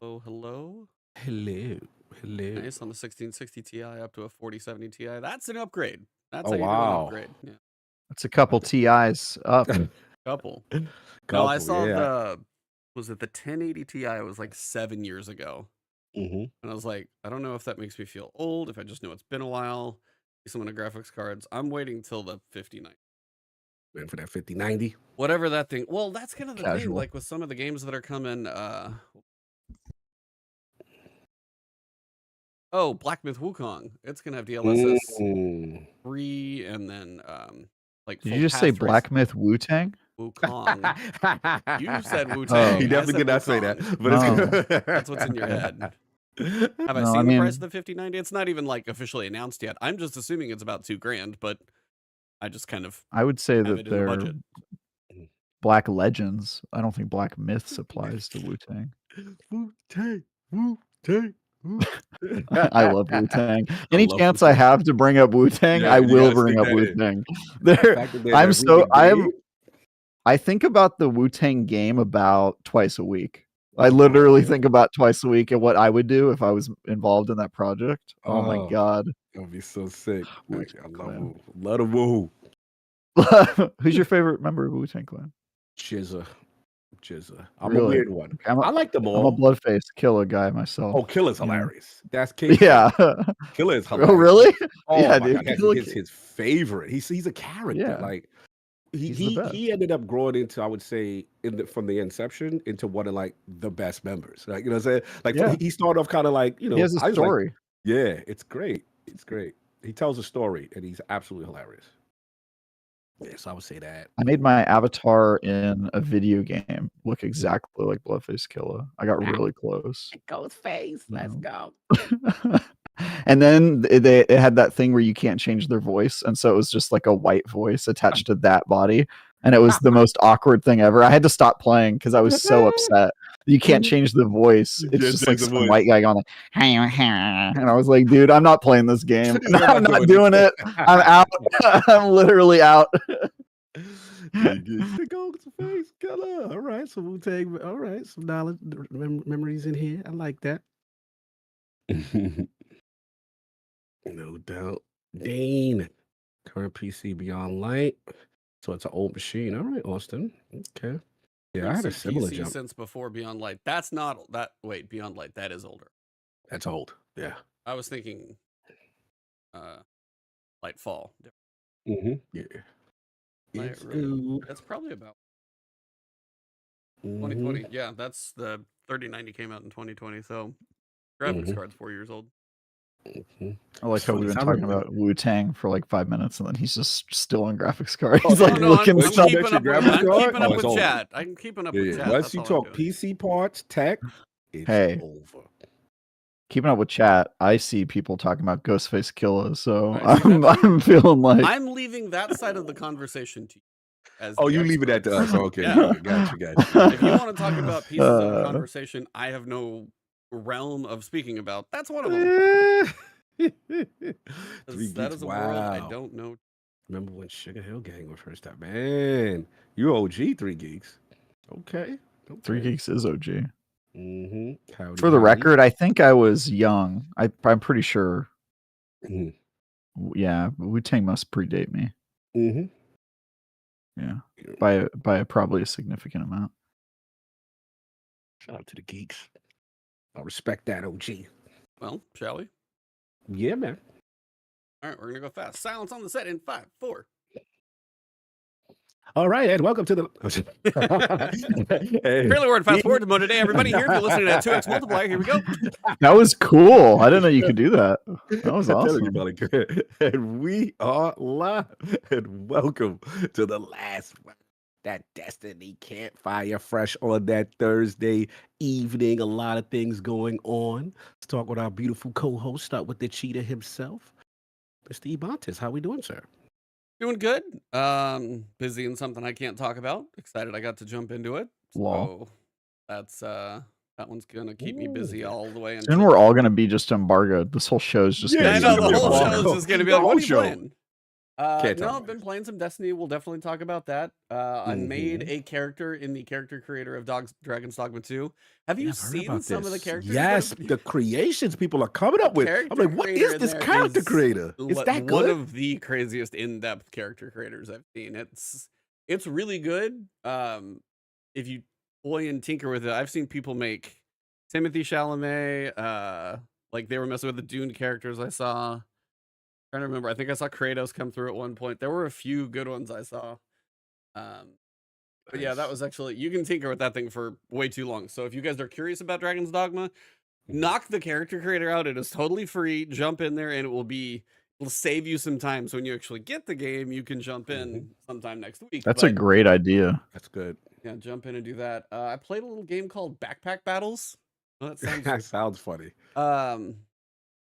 Oh, hello. Hello. Hello. Nice on the 1660 Ti up to a 4070 Ti. That's an upgrade. That's Oh, how you do an wow. upgrade. Yeah. It's a couple TIs up. Couple. No, Couple, I saw yeah. was it the 1080 Ti? It was like 7 years ago. Mhm. And I was like, I don't know if that makes me feel old, if I just know it's been a while. Some of the graphics cards. I'm waiting till the 5090. Waiting for that 5090. Whatever that thing. Well, that's kind of the thing. Casual. Like with some of the games that are coming, oh, Black Myth Wukong. It's gonna have DLSS 3 and then like Did full you just say path Black Myth Wu-Tang? Wukong. You said Oh. Wu-Tang. He I definitely said did not say that. Wukong. But it's That's what's in your head. Have I No, seen I the price mean- of the 5090? It's not even like officially announced yet. I'm just assuming it's about $2,000, but I just kind of I would say have that it in the they're budget. Black Legends. I don't think Black Myths applies to Wu-Tang. Wu-Tang. Wu-Tang. I love Wu-Tang. Any love chance I Wu-Tang. have to bring up Wu-Tang, Yeah, I you will gotta bring stick up that in. Wu-Tang. The fact that they're I'm so really big. I think about the Wu-Tang game about twice a week. I literally think about twice a week and what I would do if I was involved in that project. Oh my god. That would be so sick. Wu-Tang I love Clan. Wu. Love the Wu. Who's your favorite member of Wu-Tang Clan? Chizza. I'm Really? a weird one. Okay, I like them I'm a all. Bloodface Killer guy myself. Oh, Killer's you know. hilarious. That's King. Yeah. Killer is hilarious. Oh, really? Oh Yeah, my dude. god, Killer he's his favorite. He's a character. Yeah. Like He's the best. he ended up growing into, I would say, from the inception into one of like the best members. Like, you know what I'm saying? Like Yeah. he started off kind of like, you know, He has a I was like, story. yeah, it's great. It's great. He tells a story and he's absolutely hilarious. Yes, I would say that. I made my avatar in a video game look exactly like Bloodface Killer. I got really close. Ghostface, let's No. go. And then it had that thing where you can't change their voice, and so it was just like a white voice attached to that body, and it was the most awkward thing ever. I had to stop playing because I was so upset. You can't change the voice. You It's can't just change like the some voice. white guy going like, and I was like, dude, I'm not playing this game. I'm not doing it. I'm out. I'm literally out. The Ghostface Killer. All right, so we'll take. All right, some knowledge, memories in here. I like that. No doubt. Dane, current PC Beyond Light. So it's an old machine. All right, Austin. Okay. Yeah, I had a similar PC jump. since before Beyond Light. That's not that. Wait, Beyond Light. That is older. That's old. Yeah. I was thinking, Lightfall. Yeah. Light It's Revenant. good. That's probably about 2020. Yeah, that's the 3090 came out in 2020. So graphics card's 4 years old. I like how So we've been sounds talking like- about Wu-Tang for like 5 minutes, and then he's just still on graphics card. Oh, He's no, like no, looking I'm stuff. keeping up with, graphics card? Oh, it's over. chat. I'm keeping up with Yeah. chat. Once That's you all I'm talk doing. PC parts, tech, it's Hey. over. Keeping up with chat, I see people talking about Ghostface Killer, so Right, see, I'm feeling like I'm leaving that side of the conversation to you. As Oh, the you leave it at experts. us. Okay, Yeah. gotcha. If you want to talk about pieces of a conversation I have no realm of speaking about, that's one of them. 3 'Cause Geeks, that is a world I wow. don't know. Remember when Sugar Hill Gang was first out? Man, you OG 3 Geeks. Okay. 3 Geeks is OG. Mm-hmm. For the record, I think I was young. I'm pretty sure. Mhm. Yeah, Wu-Tang must predate me. Mm-hmm. Yeah, by probably a significant amount. Shout out to the geeks. I respect that, OG. Well, shall we? Yeah, man. All right, we're gonna go fast. Silence on the set in 5, 4. All right, and welcome to the. Hey. Apparently, we're in fast forward mode today, everybody. Here, if you're listening at 2x multiplier, here we go. That was cool. I didn't know you could do that. That was I'm telling you, awesome. buddy. And we are live. And welcome to the last one. That Destiny Campfire fresh on that Thursday evening. A lot of things going on. Let's talk with our beautiful co-host. Start with the cheetah himself, Mr. Ebontis. How we doing, sir? Doing good. Busy in something I can't talk about. Excited I got to jump into it. Lol. So that's that one's gonna keep me busy all the way Soon until we're all gonna be just embargoed. This whole show's just Yeah, I gonna know be the whole embargoed. show is just gonna be The like, what whole are you show. playing? Can't No, talk I've about been it. playing some Destiny. We'll definitely talk about that. I made Mhm. a character in the character creator of Dragon's Dogma 2. Have Yeah, you I've heard seen about some of the this. characters that Yes, have been? the creations people are coming The up with. I'm character like, what creator is in this there character is creator? Is that one good? of the craziest in-depth character creators I've seen. It's really good. If you toy and tinker with it, I've seen people make Timothy Chalamet. Like they were messing with the Dune characters I saw. Trying to remember. I think I saw Kratos come through at one point. There were a few good ones I saw. But yeah, that Nice. was actually, you can tinker with that thing for way too long. So if you guys are curious about Dragon's Dogma, Mhm. knock the character creator out. It is totally free. Jump in there and it'll save you some time. So when you actually get the game, you can jump in sometime next week. That's a But great idea. That's good. yeah, jump in and do that. I played a little game called Backpack Battles. Well, that sounds That sounds funny.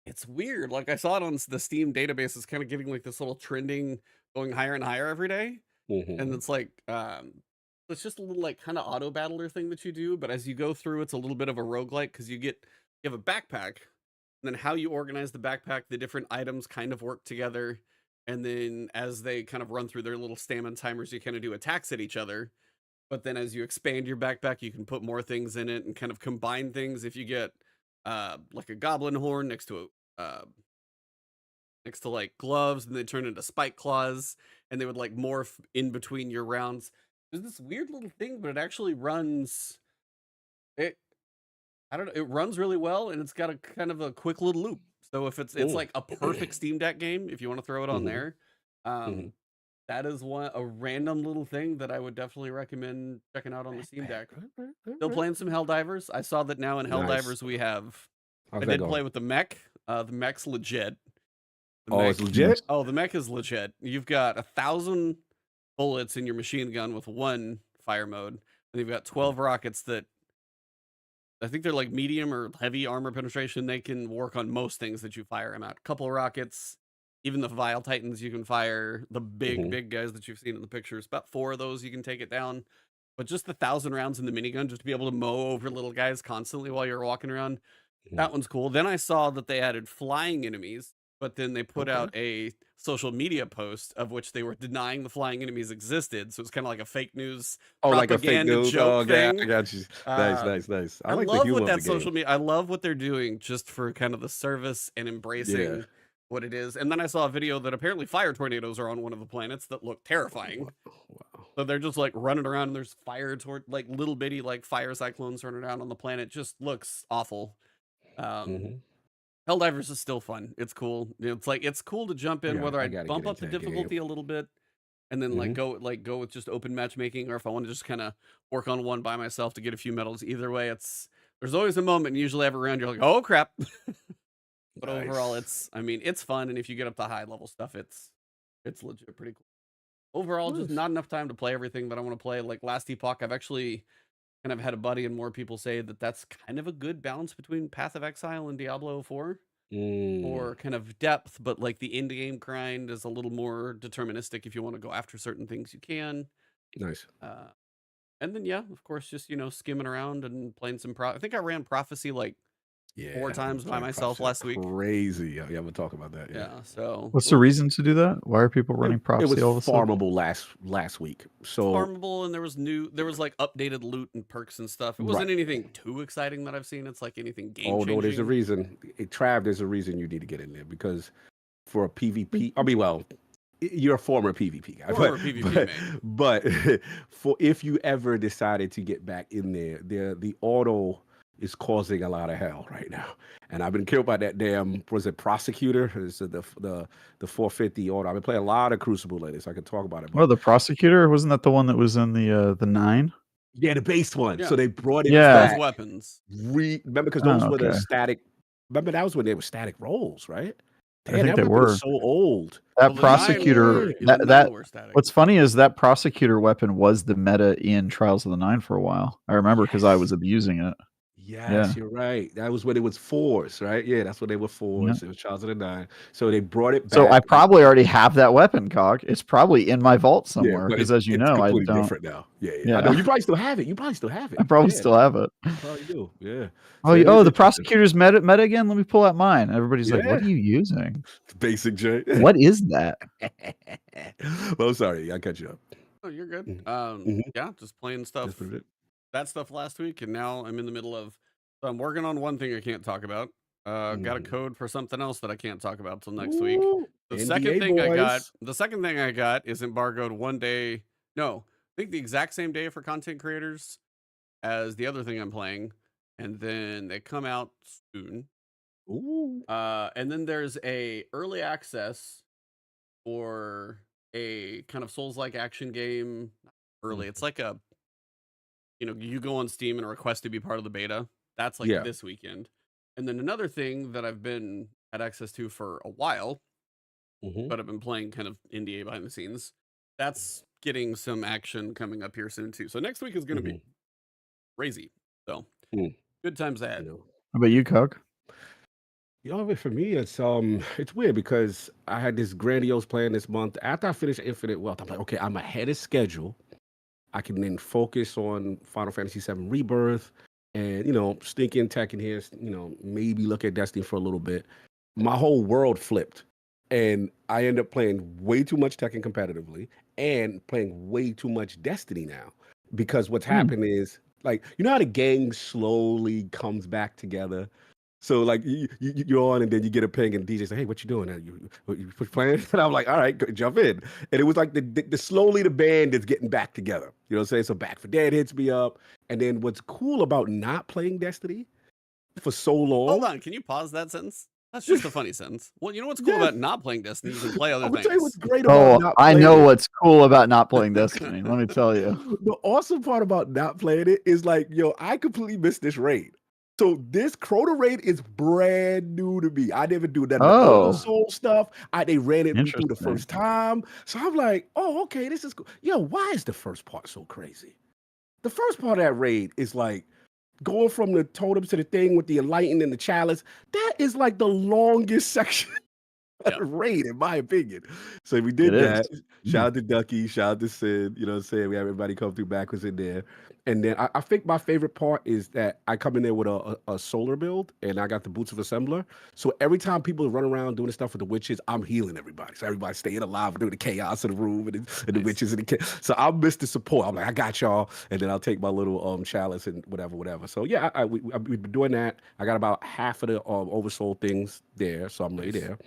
it's weird. Like I saw it on the Steam database. It's kind of getting like this little trending, going higher and higher every day. And Mhm. it's like it's just a little like kind of auto battler thing that you do, but as you go through, it's a little bit of a roguelike because you have a backpack, and then how you organize the backpack, the different items kind of work together, and then as they kind of run through their little stamina timers, you kind of do attacks at each other. But then as you expand your backpack, you can put more things in it and kind of combine things. If you get like a goblin horn next to like gloves, and they turn into spike claws, and they would like morph in between your rounds. There's this weird little thing, but it actually runs it. I don't know. It runs really well, and it's got a kind of a quick little loop. So if it's Mm. like a perfect Steam Deck game, if you want to throw it on Mhm. there, Mhm. that is a random little thing that I would definitely recommend checking out on the Steam Deck. Still playing some Helldivers. I saw that now in Nice. Helldivers we have. How's I that did going? play with the mech. The mech's legit. The Oh, it's mech- legit? Oh, the mech is legit. You've got 1,000 bullets in your machine gun with one fire mode, and you've got 12 rockets that I think they're like medium or heavy armor penetration. They can work on most things that you fire them at. A couple of rockets, even the Vile Titans you can fire, the Mhm. big guys that you've seen in the pictures. About 4 of those you can take it down. But just the 1,000 rounds in the minigun, just to be able to mow over little guys constantly while you're walking around. Mhm. That one's cool. Then I saw that they added flying enemies, but then they put Okay. out a social media post of which they were denying the flying enemies existed. So it's kind of like a fake news Oh, like a fake propaganda news? joke Oh, yeah, thing. I got you. Nice, Um, nice, nice. I I like the love humor what of that the social game. media. I love what they're doing just for kind of the service and embracing what it is. And then I saw a video that apparently fire tornadoes are on one of the planets that look terrifying. Wow. So they're just like running around, and there's like little bitty like fire cyclones running around on the planet. Just looks awful. Mhm. Helldivers is still fun. It's cool. It's cool to jump in, whether I I gotta bump get up the into that game. difficulty a little bit and then Mhm. go with just open matchmaking, or if I want to just kind of work on one by myself to get a few medals. Either way, there's always a moment, and usually every round you're like, oh crap. But overall, Nice. it's fun, and if you get up to high level stuff, it's legit pretty cool. Overall, just Nice. not enough time to play everything that I want to play. Like Last Epoch, I've actually kind of had a buddy and more people say that that's kind of a good balance between Path of Exile and Diablo 4. Mm. Or kind of depth, but like the end game grind is a little more deterministic. If you want to go after certain things, you can. Nice. And then yeah, of course, just skimming around and playing some I think I ran Prophecy like Yeah. 4 times by myself last week. Crazy. Yeah, we'll talk about that. Yeah. So What's the reason to do that? Why are people running It Prophecy all of was a sudden? farmable last week. So farmable, and there was like updated loot and perks and stuff. It wasn't Right. anything too exciting that I've seen. It's like anything game oh changing. no, there's a reason. Trav, there's a reason you need to get in there, because for a PvP, I mean, well, you're a former PvP guy, Former PvP but for if you ever decided to get back in there, the auto is causing a lot of hell right now. And I've been killed by that damn, was it Prosecutor? Is it the 450 auto? I've been playing a lot of Crucible lately, so I can talk about it. Oh, the Prosecutor? Wasn't that the one that was in the 9? Yeah, the base one. Yeah. So they brought it Yeah. back. Those weapons. Remember, because those were the okay. static. Remember, that was when they were static rolls, right? I think that they weapon were. is so old. That Well, the Prosecutor, nine- the nine that were static. what's funny is that Prosecutor weapon was the meta in Trials of the 9 for a while. I remember because I was abusing it. Yes, you're right. That was when it was fours, right? Yeah, that's when they were Yeah. fours. It was Trials of the Nine. So they brought it So back. I probably already have that weapon, Cog. It's probably in my vault Yeah, somewhere but because, as you it's know, I completely don't. different now. Yeah, yeah. I know Yeah, you probably still have it. You probably still have I it. probably Yeah, still have it. you probably do. Yeah. Oh, So it is oh, the interesting. prosecutor's meta again. Let me pull out mine. Everybody's like, "What Yeah, are you using? basic J. What is that?" Well, sorry, I cut you up. Oh, you're good. Mhm. Yeah, just playing stuff. That's pretty it. That stuff last week, and now I'm in the middle of. So I'm working on one thing I can't talk about. Got a Mhm. code for something else that I can't talk about till next week. Ooh, The second NBA thing I got, boys. the second thing I got is embargoed one day. No, I think the exact same day for content creators as the other thing I'm playing, and then they come out soon. Ooh. And then there's a early access for a kind of Souls-like action game. Not early, it's like a you go on Steam and request to be part of the beta. That's like Yeah. this weekend. And then another thing that I've been had access to for a while, Mhm. but I've been playing kind of NDA behind the scenes. That's getting some action coming up here soon too. So next week is going to be Mhm. crazy. So Mm. good times You ahead. know. How about you, Cog? For me, it's weird because I had this grandiose plan this month. After I finished Infinite Wealth, I'm like, okay, I'm ahead of schedule. I can then focus on Final Fantasy VII Rebirth and, sneak in tech in here, maybe look at Destiny for a little bit. My whole world flipped. And I end up playing way too much Tekken competitively and playing way too much Destiny now. Because what's Hmm. happened is, like, you know how the gang slowly comes back together? So like you're on and then you get a ping and DJ say, "Hey, what you doing? You playing?" And I'm like, "All right, jump in." And it was like the slowly the band is getting back together. You know what I'm saying? So Back for Dead hits me up. And then what's cool about not playing Destiny for so Hold long? on, can you pause that sentence? That's just a funny sentence. Well, you know what's cool Yes, about not playing Destiny? You can play other I'm gonna tell you things. what's great about Oh, not I playing know it. what's cool about not playing Destiny. Let me tell you. The awesome part about not playing it is like, yo, I completely missed this raid. So this Crota raid is brand new to me. I never do none of the older Oh, soul stuff. They ran it me through the interesting. first time. So I'm like, oh, okay, this is cool. Yo, why is the first part so crazy? The first part of that raid is like going from the totems to the thing with the enlightened and the chalice. That is like the longest section Yeah. raid, in my opinion. So we It did is. that. Shout out to Ducky, shout out to Sid. You know what I'm saying? We have everybody come through backwards in there. And then I think my favorite part is that I come in there with a solar build and I got the Boots of Assembler. So every time people run around doing stuff with the witches, I'm healing everybody. So everybody's staying alive doing the chaos in the room and the witches and so I'll miss the support. I'm like, I got y'all. And then I'll take my little chalice and whatever. So yeah, we've been doing that. I got about half of the oversoul things there. So I'm ready Nice. there.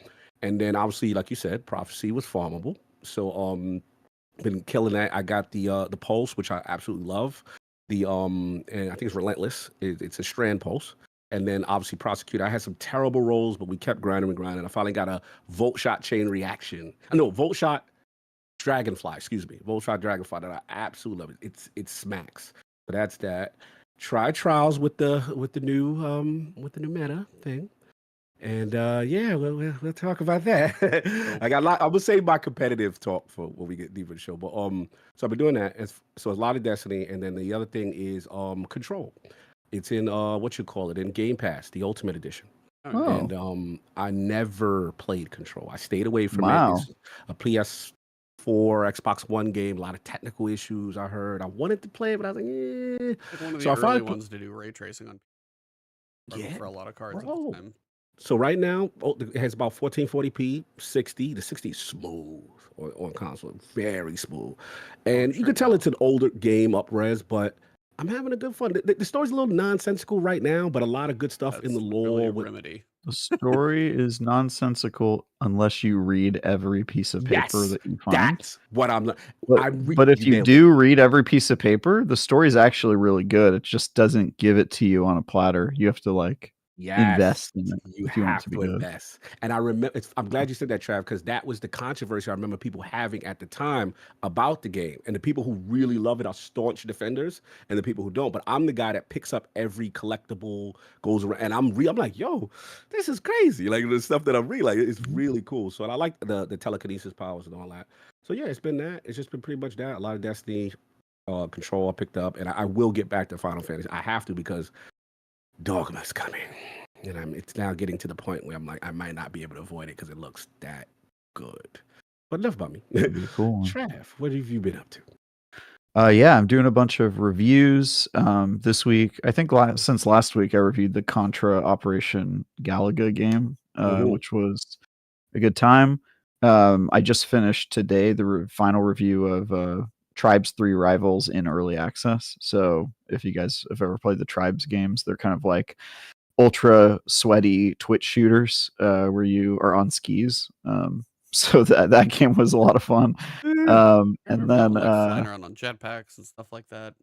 And then obviously, like you said, prophecy was farmable. So been killing that. I got the pulse, which I absolutely love. And I think it's relentless. It's a strand pulse. And then obviously prosecutor. I had some terrible rolls, but we kept grinding and grinding. I finally got a volt shot chain reaction. No, volt shot dragonfly, excuse me. Volt shot dragonfly that I absolutely love. It smacks. But that's that. Try trials with the new meta thing. And yeah, we'll talk about that. I got a lot. I would say my competitive talk for when we get deeper in the show. But so I've been doing that. So it's a lot of Destiny, and then the other thing is Control. It's in what you call it in Game Pass, the Ultimate Edition. Oh, Oh, And I never played Control. I stayed away from it. wow. It's a PS4, Xbox One game. A lot of technical issues. I heard. I wanted to play it, but I was like, eh. like one of So the I early finally, ones to do ray tracing on struggled yeah, for a lot of cards at bro. the time. So right now, it has about 1440p, 60. The 60 is smooth on console, very smooth. And you Sure can tell now. it's an older game, up res, but I'm having a good fun. The story's a little nonsensical right now, but a lot of good stuff in the That's really lore. a With remedy. The story is nonsensical unless you read every piece of paper yes, that you find. that's what I'm. But if you nailed it. do read every piece of paper, the story is actually really good. It just doesn't give it to you on a platter. You have to Yes, invest in it you if you want it have to be to good. invest. And I remember, I'm glad you said that, Trav, because that was the controversy I remember people having at the time about the game. And the people who really love it are staunch defenders, and the people who don't. But I'm the guy that picks up every collectible, goes around, and I'm like, yo, this is crazy. Like the stuff that I'm reading, like it's really cool. So and I like the telekinesis powers and all that. So yeah, it's been that. It's just been pretty much that. A lot of Destiny, Control I picked up, and I will get back to Final Fantasy. I have to because Dogma's coming, and it's now getting to the point where I'm like, I might not be able to avoid it because it looks that good. But enough about me. That'd be a cool one. Trav, what have you been up to? Yeah, I'm doing a bunch of reviews this week. I think since last week I reviewed the Contra Operation Galaga game, which was a good time. I just finished today the final review of Tribes 3 Rivals in early access. So if you guys have ever played the Tribes games, they're kind of like ultra sweaty twitch shooters where you are on skis. So that game was a lot of fun. And then flying around on jetpacks and stuff like that.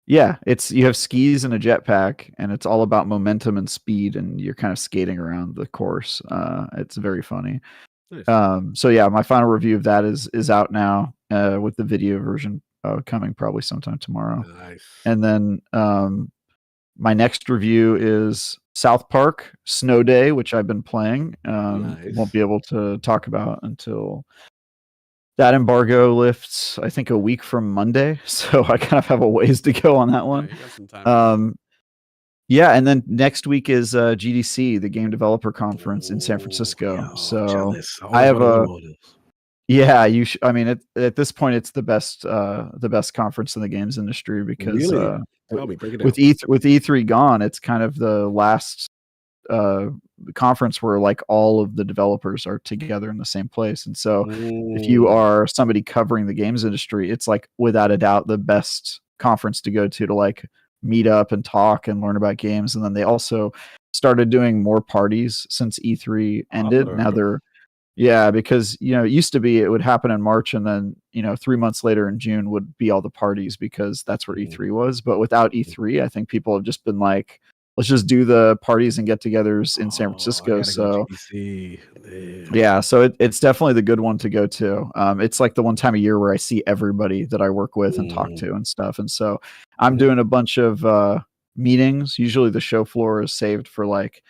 Yeah, you have skis and a jetpack, and it's all about momentum and speed, and you're kind of skating around the course. It's very funny. Nice. So yeah, my final review of that is out now with the video version coming probably sometime tomorrow. Nice. And then my next review is South Park Snow Day, which I've been playing. Nice. Won't be able to talk about until that embargo lifts, I think, a week from Monday. So I kind of have a ways to go on that one. Yeah, you got some time. Yeah, and then next week is GDC, the Game Developer Conference in San Francisco. Yo, so jealous. I have a yeah. I mean, at this point, it's the best conference in the games industry because really? Tell me, break it down. with E3 gone, it's kind of the last conference where like all of the developers are together in the same place. And so if you are somebody covering the games industry, it's like without a doubt the best conference to go to like meet up and talk and learn about games. And then they also started doing more parties since E3 ended. Now because it used to be it would happen in March and then 3 months later in June would be all the parties because that's where E3 was. But without E3, I think people have just been like, let's just do the parties and get-togethers in San Francisco. So yeah, so it's definitely the good one to go to. It's like the one time a year where I see everybody that I work with and talk to and stuff. And so I'm doing a bunch of meetings. Usually the show floor is saved for like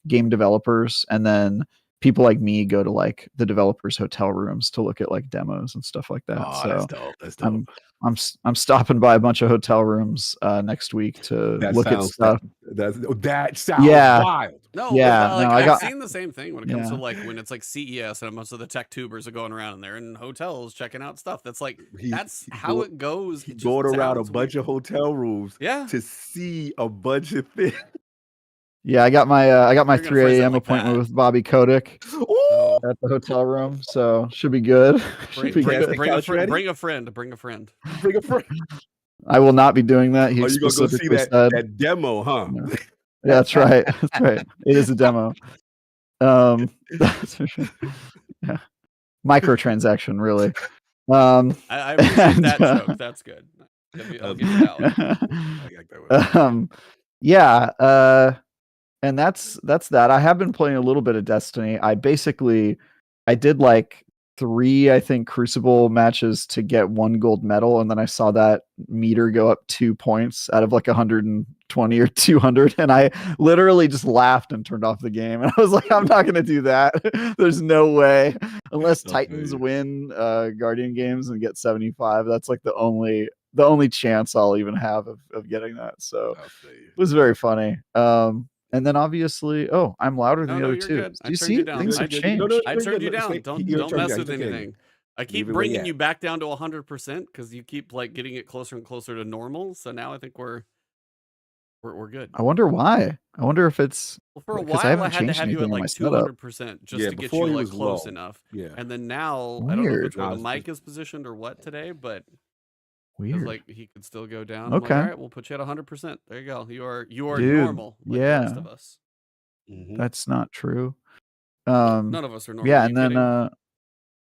game developers, and then people like me go to like the developers' hotel rooms to look at like demos and stuff like that. So that's dope. That's dope. I'm stopping by a bunch of hotel rooms next week to look at stuff. That sounds wild. No, yeah, I've seen the same thing when it comes to like when it's like CES and most of the tech tubers are going around and they're in hotels checking out stuff. That's like that's how it goes. Going around a bunch of hotel rooms, to see a bunch of things. Yeah, I got my 3 a.m. appointment with Bobby Kotick at the hotel room, so should be good. Bring a friend. I will not be doing that. He you gonna go see that demo, huh? Yeah, that's right. That's right. It is a demo. That's for sure. Yeah. Microtransaction, really. I appreciate that joke. That's good. I'll give you that one. Yeah. And that's that. I have been playing a little bit of Destiny. I did like 3, I think, Crucible matches to get 1 gold medal, and then I saw that meter go up 2 points out of like 120 or 200, and I literally just laughed and turned off the game. And I was like, I'm not gonna do that. There's no way, unless Titans win Guardian games and get 75. That's like the only chance I'll even have of getting that. So it was very funny. And then obviously, I'm louder than the other two. Good. Do you see? Things have changed. I turned you down. Don't mess with anything. I keep bringing you back down to 100% because you keep like getting it closer and closer to normal. So now I think we're good. I wonder why. I wonder if it's for a while I had to have you at like 200% just to get you like close enough. Yeah. And then now I don't know which way the mic is positioned or what today, but weird. Like he could still go down. Okay. Like, all right, we'll put you at 100%. There you go. You are Dude, normal. Like the rest of us. That's not true. None of us are normal. Yeah, and then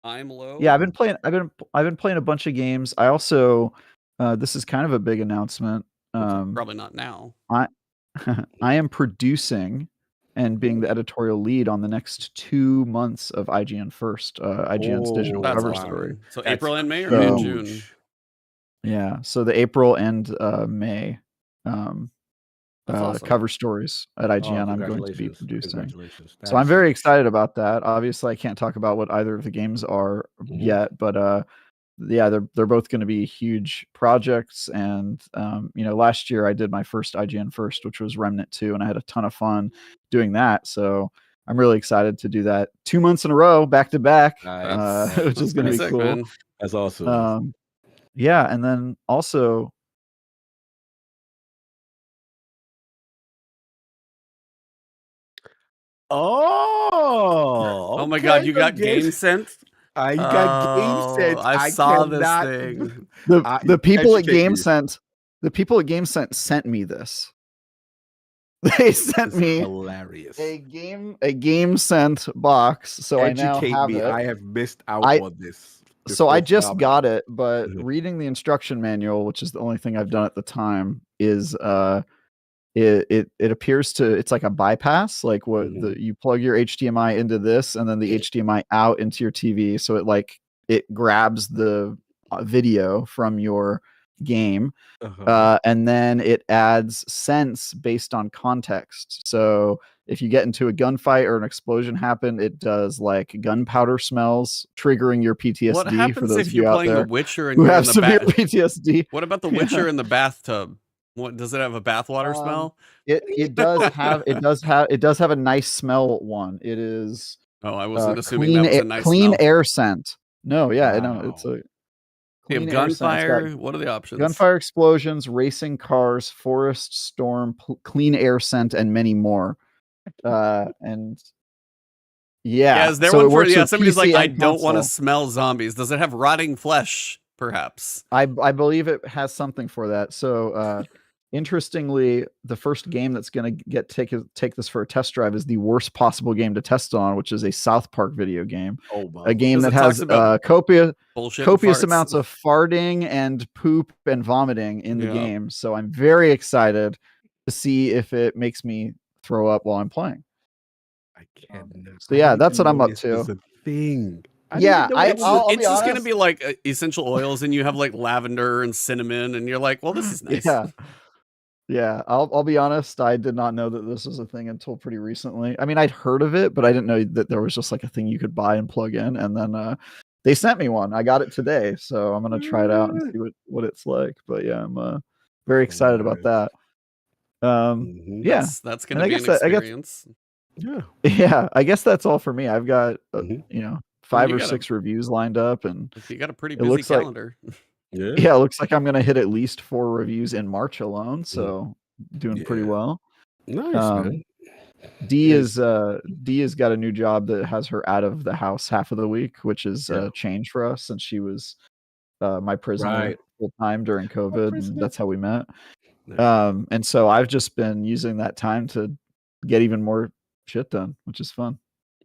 I'm low. Yeah, I've been playing a bunch of games. I also this is kind of a big announcement. Probably not now. I am producing and being the editorial lead on the next 2 months of IGN First, IGN's digital cover story. So April and May or May and June? Yeah, so the April and May awesome. cover stories at IGN I'm going to be producing. So I'm very excited about that. Obviously, I can't talk about what either of the games are yet, but yeah, they're both going to be huge projects. And last year I did my first IGN first, which was Remnant 2, and I had a ton of fun doing that. So I'm really excited to do that 2 months in a row, back to back, which is going to be sick, cool. man. That's awesome. Yeah, and then also. Oh my god, you the got game sent? You got game sent. I saw this cannot- thing. The people at educate me. Game sent me this. They sent It's me hilarious. a game sent box, so I now Educate have me. it. I have missed out on this. So I just got it, but Mhm. reading the instruction manual, which is the only thing I've done at the time, is it appears to, it's like a bypass, like what you plug your HDMI into this and then the HDMI out into your TV, so it grabs the video from your game, and then it adds sense based on context. So if you get into a gunfight or an explosion happen, it does like gunpowder smells, triggering your PTSD. What happens for those if of you you're out playing there The Witcher and who you're have in the severe bath? PTSD? What about The Witcher in the bathtub? What does it have? A bathwater smell? It does have a nice smell one. It is I wasn't assuming that was a nice clean smell. air scent. No, yeah, no, Wow. it's a You have clean air scent. It's got gunfire. What are the options? gunfire, explosions, racing cars, forest, storm, clean air scent, and many more. And yeah, is there so one it for? works Yeah, with somebody's like, PC I and don't want to console. smell zombies. Does it have rotting flesh? Perhaps. I believe it has something for that. So interestingly, the first game that's going to take this for a test drive is the worst possible game to test on, which is a South Park video game. A game that has copious amounts of farting and poop and vomiting in the game. So I'm very excited to see if it makes me throw up while I'm playing. I cannot. So yeah, that's what I'm up to. It's a thing. It's just going to be like essential oils, and you have like lavender and cinnamon, and you're like, well, this is nice. Yeah. I'll be honest. I did not know that this was a thing until pretty recently. I mean, I'd heard of it, but I didn't know that there was just like a thing you could buy and plug in. And then they sent me one. I got it today, so I'm gonna try it out and see what it's like. But yeah, I'm very excited about that. Yeah, that's gonna be an experience. Yeah, I guess that's all for me. I've got 5 or 6 reviews lined up, and you got a pretty busy calendar. Yeah, it looks like I'm gonna hit at least 4 reviews in March alone, so doing pretty well. Nice, man. D has got a new job that has her out of the house half of the week, which is a change for us since she was my prisoner full time during COVID, and that's how we met. And so I've just been using that time to get even more shit done, which is fun.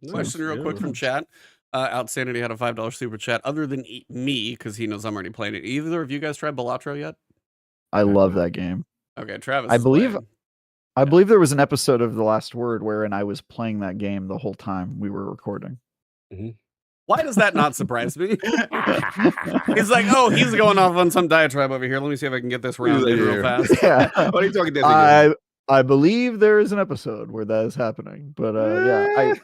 Question real quick from chat. Outsanity had a $5 super chat. Other than me, because he knows I'm already playing it. Either of you guys tried Balatro yet? I love that game. Okay, Travis. I believe there was an episode of The Last Word wherein I was playing that game the whole time we were recording. Why does that not surprise me? He's like, oh, he's going off on some diatribe over here. Let me see if I can get this round in real fast. Yeah. What are you talking about? I believe there is an episode where that is happening, but I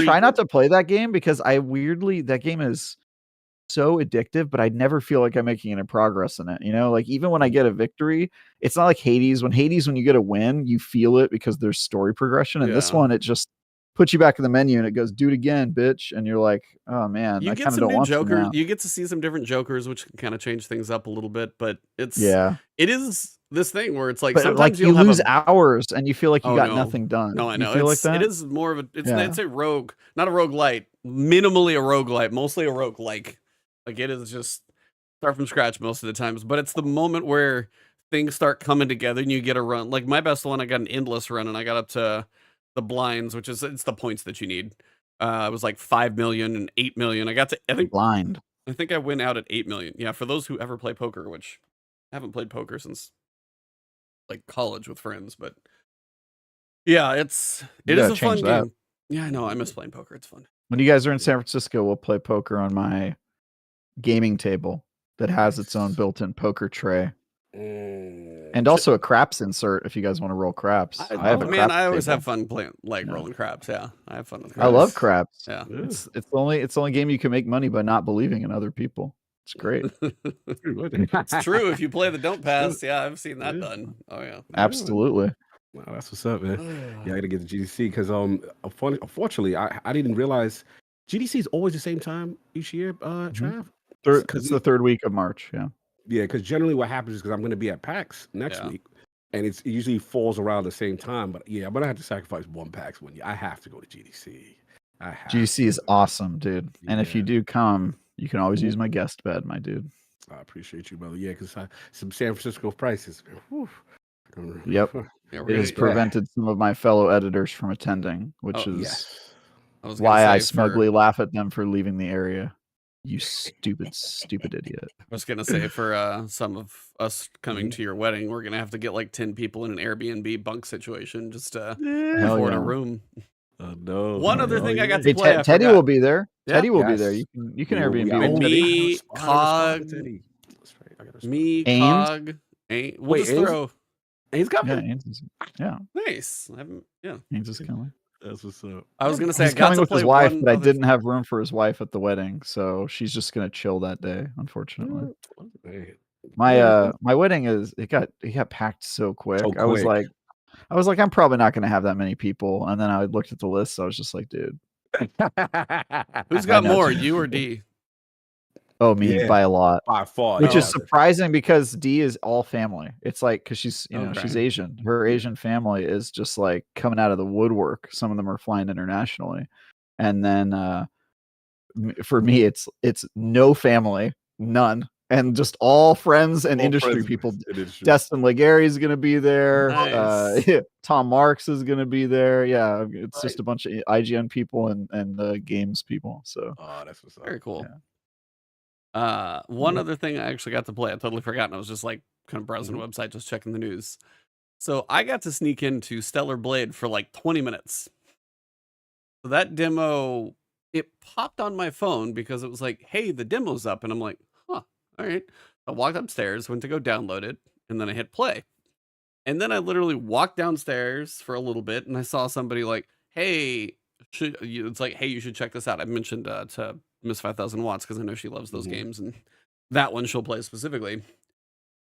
try not to play that game because that game is so addictive, but I never feel like I'm making any progress in it. Like even when I get a victory, it's not like Hades. When you get a win, you feel it because there's story progression. And this one, it just puts you back in the menu and it goes, do it again, bitch. And you're like, oh man, you I get kind of some don't new want Jokers. to. You get to see some different Jokers, which can kind of change things up a little bit. But it is this thing where it's like, but sometimes like you lose hours and you feel like you got nothing done. No, I know. You feel like that? It is more of a it's a rogue, not a roguelite, minimally a roguelite, mostly a roguelike. Like it is just start from scratch most of the times. But it's the moment where things start coming together and you get a run. Like my best one, I got an endless run and I got up to the blinds, which is it's the points that you need. It was like 5 million and 8 million. I got to blind. I think I went out at 8 million. Yeah, for those who ever play poker, which I haven't played poker since like college with friends, but yeah, it is a fun game. Yeah, I know. I miss playing poker. It's fun. When you guys are in San Francisco, we'll play poker on my gaming table that has its own built-in poker tray. And also a craps insert if you guys want to roll craps. I always have fun playing rolling craps. Yeah, I have fun with craps. I love craps. Yeah, it's the only game you can make money by not believing in other people. It's great. It's true. If you play the don't pass, yeah, I've seen that Yeah. done. Oh yeah. Absolutely. Wow, that's what's up, man. Yeah, I gotta get the GDC because unfortunately, I didn't realize GDC is always the same time each year. Trav, It's the third week of March. Yeah. yeah, because generally what happens is because I'm gonna be at PAX next Yeah. week, and it usually falls around the same time. But yeah, I'm gonna have to sacrifice one PAX one year. I have to go to GDC. I have. GDC is awesome, dude. And if you Yeah. do come, you can always use my guest bed, my dude. I appreciate you, brother. Yeah, because some San Francisco prices. Whew. Yep. Yeah, It has prevented some of my fellow editors from attending, which is Yes. I was gonna why I say smugly laugh at them for leaving the area. You stupid, stupid idiot. I was gonna say for some of us coming to your wedding, we're gonna have to get like 10 people in an Airbnb bunk situation just to Hell afford a yeah. room. No. One other thing I got to Hey, play. I Teddy forgot. will be there. Yeah. Teddy will be there. Yes. You can We will be Airbnb out. with And Teddy. me, I gotta respond to Cog, Teddy. That's right. I gotta respond. me, Ames? Cog. We'll Wait, just Ames? throw. He's Yeah, coming. Nice. I haven't. Yeah. Ames is coming. That's what's up. I was gonna say He's I got coming to with play his wife, one but I other- didn't have room for his wife at the wedding, so she's just gonna chill that day, unfortunately. Man. My wedding it got packed so quick. So I was quick. like, I'm probably not gonna have that many people. And then I looked at the list, so I was just like, dude. Who's got know, more, too. you or D? Oh, me Yeah. by a lot. By far. Which yeah. is surprising because D is all family. It's like because she's Okay. she's Asian. Her Asian family is just like coming out of the woodwork. Some of them are flying internationally, and then for me, it's no family, none, and just all friends and All industry friends people. in industry. Destin Legary is going to be there. Nice. Tom Marks is going to be there. Yeah, it's just a bunch of IGN people and games people. So Oh, that's what's up. Very cool. Yeah. One other thing I actually got to play, I totally forgot. I was just like kind of browsing the website, just checking the news. So I got to sneak into Stellar Blade for like 20 minutes. So that demo, it popped on my phone because it was like, hey, the demo's up. And I'm like, huh, all right. I walked upstairs, went to go download it, and then I hit play. And then I literally walked downstairs for a little bit and I saw somebody like, hey, it's like, hey, you should check this out. I mentioned to Miss 5000 Watts because I know she loves those games, and that one she'll play specifically.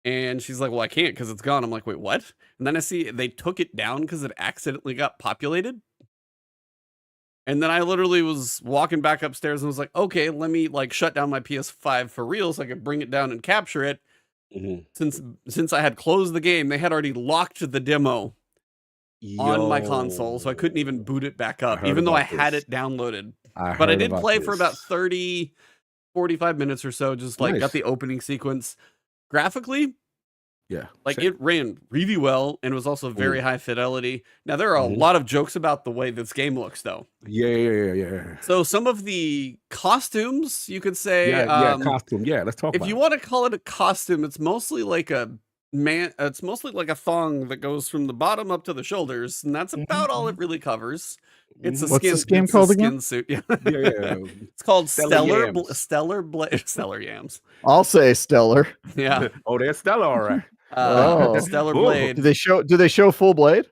And she's like, well, I can't because it's gone. I'm like, wait, what? And then I see they took it down because it accidentally got populated. And then I literally was walking back upstairs and was like, okay, let me like shut down my PS5 for real so I could bring it down and capture it. Since I had closed the game, they had already locked the demo on my console, so I couldn't even boot it back up, even though I had it downloaded. But I did play for about 30, 45 minutes or so, just like got the opening sequence. Graphically, like it ran really well, and it was also very high fidelity. Now, there are a lot of jokes about the way this game looks, though. Yeah. So some of the costumes, you could say... costume. Yeah, let's talk about If you want to call it a costume, it's mostly like a it's mostly like a thong that goes from the bottom up to the shoulders, and that's about all it really covers. It's a What's skin. this game it's called a again? skin suit. Yeah. It's called Stellar Stellar Blade. Stellar Yams. I'll say stellar. Yeah. Oh, they're stellar, all right. Stellar Ooh. Blade. Do they show full blade?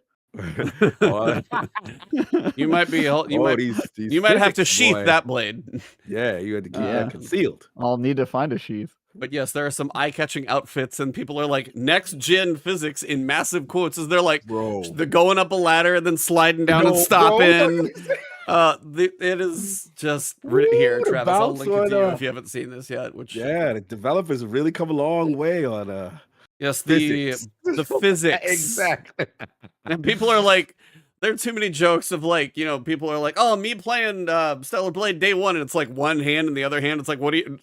You might be. You might have to sheath that blade. Yeah, you had to keep that concealed. I'll need to find a sheath. But yes, there are some eye-catching outfits, and people are like next-gen physics in massive quotes as they're like, they're going up a ladder and then sliding down and stopping. It is just here, Travis. I'll link it to you if you haven't seen this yet. Which the developers have really come a long way on yes, physics. the physics Exactly. And people are like, there are too many jokes of like, people are like, oh, me playing Stellar Blade day one, and it's like one hand and the other hand, it's like, what do you?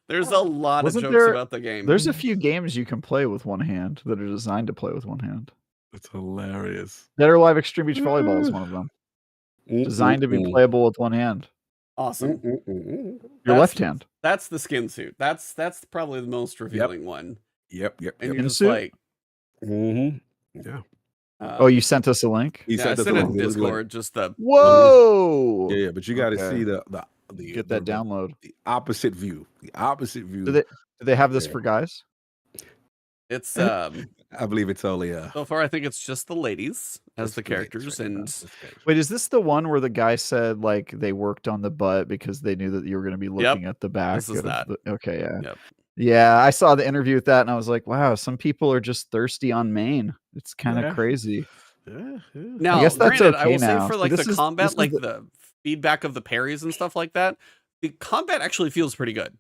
There's a lot of jokes about the game. There's a few games you can play with one hand that are designed to play with one hand. It's hilarious. Dead or Alive Extreme Beach Volleyball is one of them. Designed to be playable with one hand. Awesome. Your left hand. That's the skin suit. That's probably the most revealing one. Yep. And you're just suit? like, yeah. Oh, you sent us a link? I sent it in Discord. Just the whoa. Yeah, but you got to see the get that download. The opposite view. The opposite view. Do they have this for guys? It's I believe it's only so far I think it's just the ladies as just the characters, and Wait, is this the one where the guy said like they worked on the butt because they knew that you were going to be looking at the back? this is that. Okay, yeah. Yep. Yeah, I saw the interview with that and I was like, wow, some people are just thirsty on main. It's kind of Yeah. crazy. Now, I guess that's granted, I okay will say now. for See, like this the is- combat, this is like the- the feedback of the parries and stuff like that, the combat actually feels pretty good.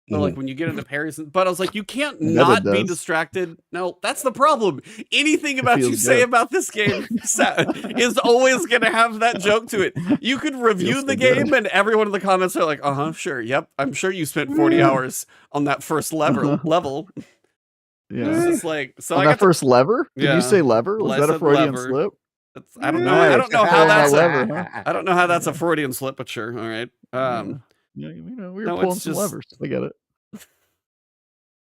So like when you get into parries, but I was like, you can't I bet it not be does. distracted. No, that's the problem. Anything about you feels say good. about this game is always going to have that joke to it. You could review Feels the so good. game and everyone in the comments are like, sure. Yep. I'm sure you spent 40 hours on that first level. Yeah. It's just like, so On I that got to, first lever? Did Yeah. you say lever? Well, Was I that a said Freudian lever. slip? I don't know. I don't know how Nice. that's Lever, a, huh? I don't know how that's a Freudian slip, but sure. All right. Yeah, you know, we were no, pulling it's some just- levers. I get it.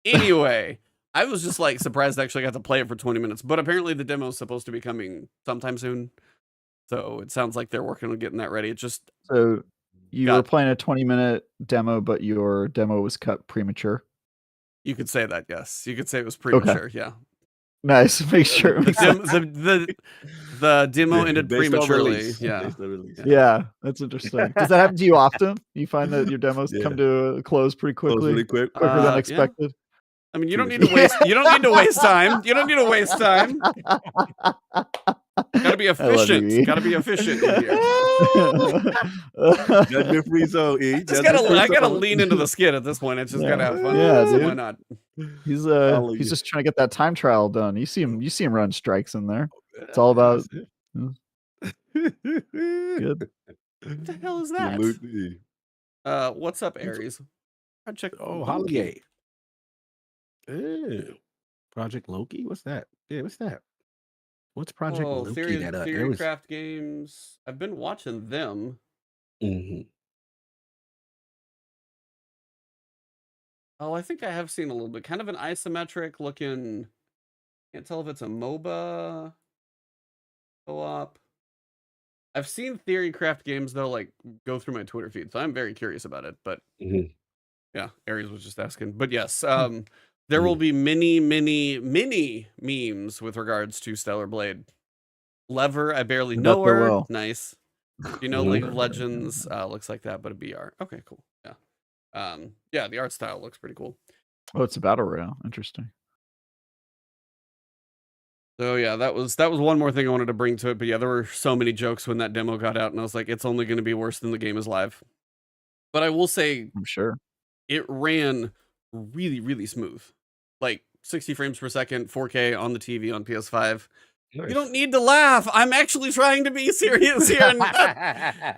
Anyway, I was just like surprised I actually got to play it for 20 minutes, but apparently the demo is supposed to be coming sometime soon. So it sounds like they're working on getting that ready. It just, So you Got- were playing a 20-minute demo, but your demo was cut premature. you could say that, yes. You could say it was premature, yeah. Nice. Make sure. The, the demo ended They still prematurely. release. Yeah. They still release. Yeah, that's interesting. Does that happen to you often? You find that your demos Yeah. come to a close pretty Close quickly, really quick. quicker Yeah. than expected? I mean, you don't need to waste time. You don't need to waste time. Gotta be I love you, E. efficient. Gotta be efficient in here. Judgment free zone. E. I Judgment free gotta zone. lean into the skit at this point. It's just gotta have fun. Yeah, so dude. why not? He's Follow you. he's just trying to get that time trial done. You see him run strikes in there. It's all about Good. good. What the hell is that? What's up, Aries? Project Oh, Loki. Holiday. Ew. Project Loki? What's that? Yeah, what's that? What's Project Oh, Loki? That Theorycraft Games. I've been watching them. Mhm. Oh, I think I have seen a little bit. Kind of an isometric looking. Can't tell if it's a MOBA co-op. I've seen Theorycraft Games though, like go through my Twitter feed, so I'm very curious about it. But Mhm. yeah, Aries was just asking. But yes, there will be many memes with regards to Stellar Blade. Lever, I barely I bet know there her. will. Nice. You know, League of Legends looks like that, but a BR. Okay, cool. Yeah. Yeah, the art style looks pretty cool. Oh, it's a battle royale. Interesting. So yeah, that was one more thing I wanted to bring to it. But yeah, there were so many jokes when that demo got out, and I was like, it's only going to be worse than the game is live. But I will say, I'm sure. it ran really, really smooth, like 60 frames per second, 4K on the TV on PS5. You don't need to laugh. I'm actually trying to be serious here. And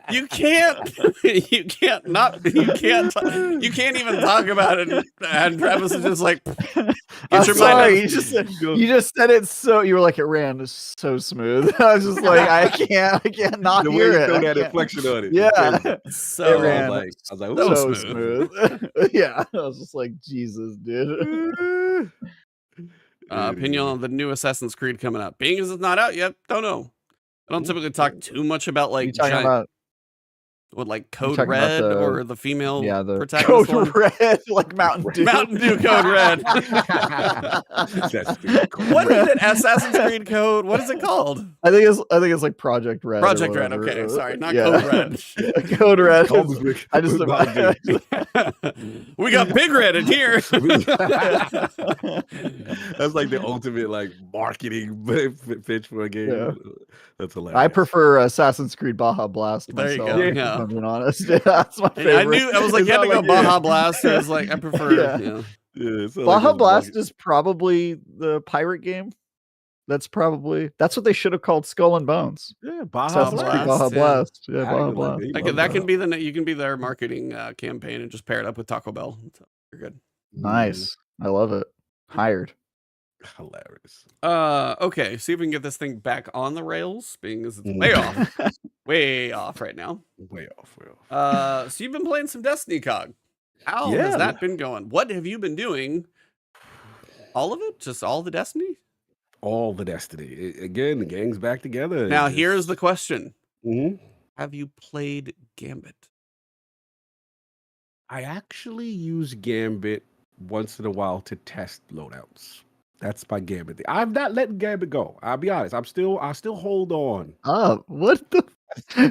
you can't even talk about it. And Travis is just like, I'm your mind sorry. out. You just said it so. You were like, it ran so smooth. I was just like, I can't not The way hear you it. throw I that can't. inflection on it. Yeah. So It ran I was like, so so smooth. smooth. Yeah, I was just like, Jesus, dude. Opinion on the new Assassin's Creed coming out. Being as it's not out yet, don't know. I don't typically talk too much about you like talking about Code talking about Red the- or the female the protagonist Code one. Red, like Mountain Dew. Mountain Dew Code Red. What is it? Assassin's Creed Code. What is it called? I think it's like Project Red. or Project Red. whatever. Okay, sorry, not Yeah. Code Red. Yeah, Code Red. I just We got Big Red in here. That's like the ultimate like marketing pitch for a game. Yeah. That's hilarious. I prefer Assassin's Creed Baja Blast There you myself. go, if yeah. I'm being honest. Yeah, that's my favorite. I knew. I was like, It's you had to not go like- Baja Blast. I was like, I prefer. Yeah. Yeah. Yeah, it's not Baja like it's Blast marketing. is probably the pirate game. That's what they should have called Skull and Bones. Yeah, Baja Assassin's Blast, Creed Baja yeah. Blast. Yeah, I Baja like Blast. it. Like, that can be you can be their marketing campaign and just pair it up with Taco Bell. So you're good. Nice. I love it. Hired. Hilarious. Okay, see if we can get this thing back on the rails, being as it's way off right now. Way off. So you've been playing some Destiny, Cog. How Yeah. has that been going? What have you been doing? All of it? Just all the Destiny? All the Destiny. Again, the gang's back together. Now, here's the question. Mhm. Have you played Gambit? I actually use Gambit once in a while to test loadouts. That's my Gambit thing. I'm not letting Gambit go. I'll be honest. I still hold on. What the?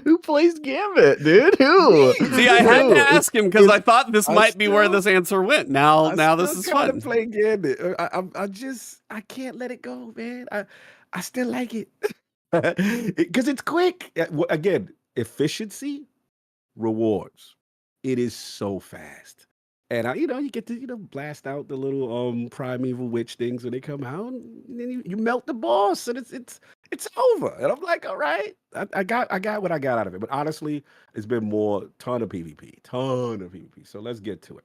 Who plays Gambit, dude? Who? See, I had to ask him because I thought this I might be where still- this answer went. Now this is trying fun. to play Gambit. I can't let it go, man. I still like it because it's quick. Again, efficiency, rewards. It is so fast. And you get to blast out the little primeval witch things when they come out, and then you melt the boss, and it's over. And I'm like, all right, I got what I got out of it. But honestly, it's been more ton of PvP. So let's get to it.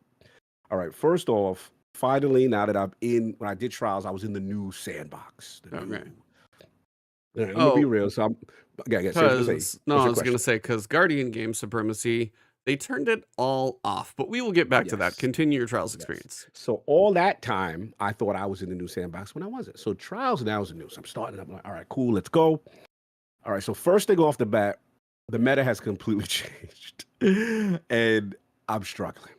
All right, first off, finally, now that when I did trials, I was in the new sandbox. Okay. I'm gonna be real. So I was gonna say because Guardian Game Supremacy. They turned it all off, but we will get back to that. Continue your Trials experience. So all that time, I thought I was in the new sandbox when I wasn't. So Trials now is new. So I'm starting. I'm like, all right, cool, let's go. All right, so first thing off the bat, the meta has completely changed, and I'm struggling.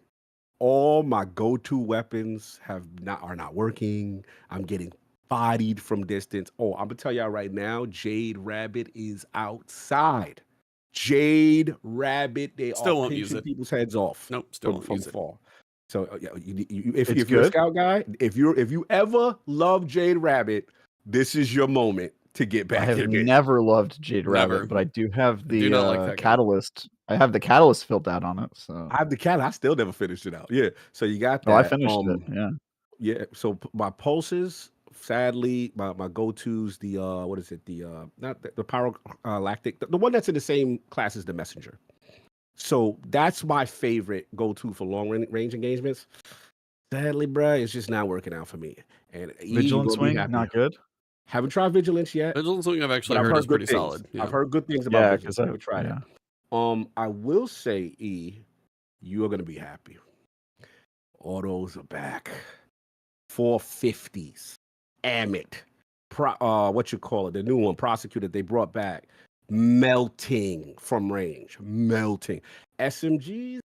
All my go-to weapons are not working. I'm getting bodied from distance. Oh, I'm gonna tell y'all right now, Jade Rabbit is outside. Jade Rabbit, they still are won't use pinching it. people's heads off. Nope, still won't from use it. fall. So if you're a scout guy, if you ever love Jade Rabbit, this is your moment to get back. I have never loved Jade Rabbit, but I do have the like Catalyst. I have the Catalyst filled out on it. So I have the Catalyst. I still never finished it out. Yeah. So you got that. Oh, I finished it. Yeah. Yeah. So my pulses. Sadly, my go-tos, the what is it? The not the pyrolactic, the one that's in the same class as the messenger. So that's my favorite go-to for long range engagements. Sadly, bruh, it's just not working out for me. And Vigilant Swing, not good. Haven't tried Vigilance yet. Vigilant Swing I've actually heard is pretty solid. Yeah. I've heard good things about Vigilance. because I haven't tried it. I will say, you are gonna be happy. Autos are back. 450s. Amit, what you call it, the new one, Prosecutor, they brought back, melting from range, melting. SMGs,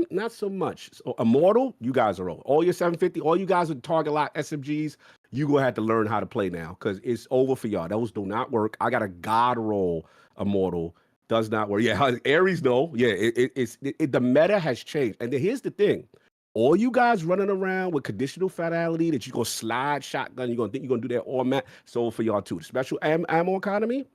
not so much. So Immortal, you guys are over. All your 750, all you guys with target lock SMGs, you gonna have to learn how to play now because it's over for y'all. Those do not work. I got a God roll Immortal, does not work. Yeah, Ares, no. Yeah, the meta has changed. And here's the thing. All you guys running around with conditional fatality that you're going to slide shotgun, you're going to think you're going to do that all mat. So for y'all too. The special ammo economy,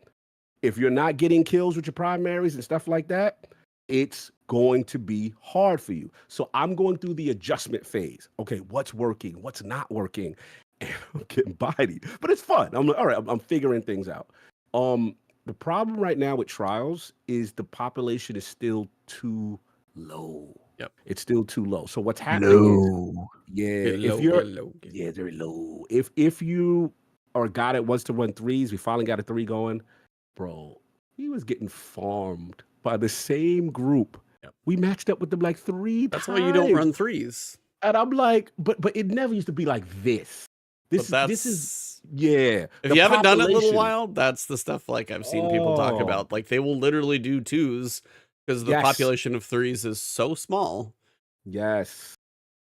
if you're not getting kills with your primaries and stuff like that, it's going to be hard for you. So I'm going through the adjustment phase. Okay, what's working? What's not working? And I'm getting bodied. But it's fun. I'm like, all right, I'm figuring things out. The problem right now with trials is the population is still too low. Yep. It's still too low. So what's happening is, if you're very low. If you are a guy that wants to run threes, we finally got a 3 going, bro. He was getting farmed by the same group. Yep. We matched up with them like 3 That's times. why you don't run threes. And I'm like, but it never used to be like this. This is If you haven't done it in a little while, that's the stuff like I've seen people talk about. Like they will literally do 2s. Because the population of 3s is so small. Yes.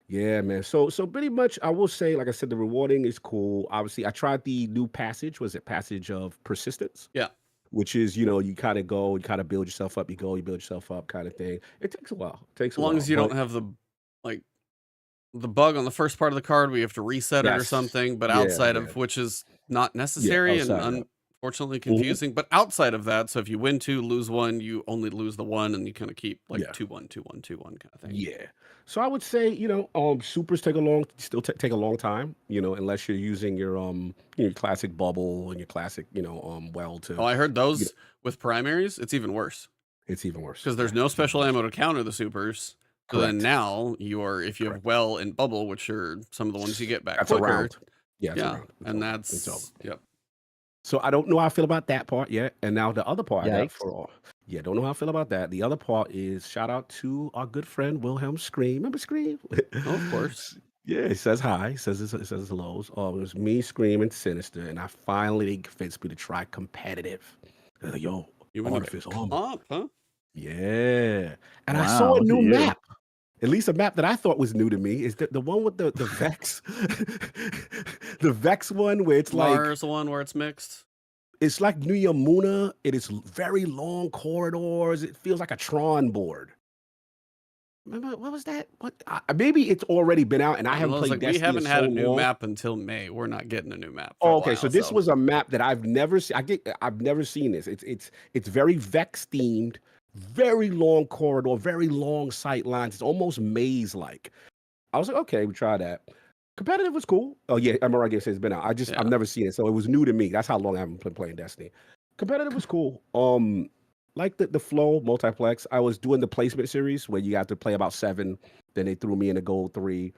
Yeah, man. So pretty much, I will say, like I said, the rewarding is cool. Obviously, I tried the new passage. Was it Passage of Persistence? Yeah. Which is, you kind of go, you kind of build yourself up. You go, you build yourself up kind of thing. It takes a while. As long as you don't have the bug on the first part of the card where you have to reset it or something. But outside of which is not necessary and unfortunately confusing, but outside of that, so if you win 2, lose 1, you only lose the 1, and you kind of keep 2-1, 2-1, 2-1 kind of thing. Yeah. So I would say, supers take a long time, unless you're using your classic bubble and your classic, well to. Oh, I heard those with primaries, it's even worse. It's even worse because there's no special ammo to counter the supers. So then now if you have well and bubble, which are some of the ones you get back quicker. Around. And that's yep. So I don't know how I feel about that part yet. And now the other part, don't know how I feel about that. The other part is shout out to our good friend Wilhelm Scream. Remember Scream? Oh, of course. Yeah, he says hi. He says his hellos. Oh, it was me, Scream, and Sinister, and I finally convinced me to try competitive. Yo, you Artifice up, huh? Yeah, and I saw a new map. At least a map that I thought was new to me is the one with the Vex. the Vex one where it's Mars, the one where it's mixed. it's like New Yamuna. It is very long corridors. It feels like a Tron board. Remember what was that? What maybe it's already been out and I haven't played Destiny we haven't in had so a new long. map until May. We're not getting a new map. For Oh, a okay, while, so this was a map that I've never seen. I've never seen this. It's very Vex themed, very long corridor, very long sight lines. It's almost maze like. I was like, okay, we try that. Competitive was cool. Oh yeah, MRI game says it's been out. I've never seen it, so it was new to me. That's how long I haven't been playing Destiny. Competitive was cool. Like the flow multiplex. I was doing the placement series where you have to play about 7. Then they threw me in a gold 3.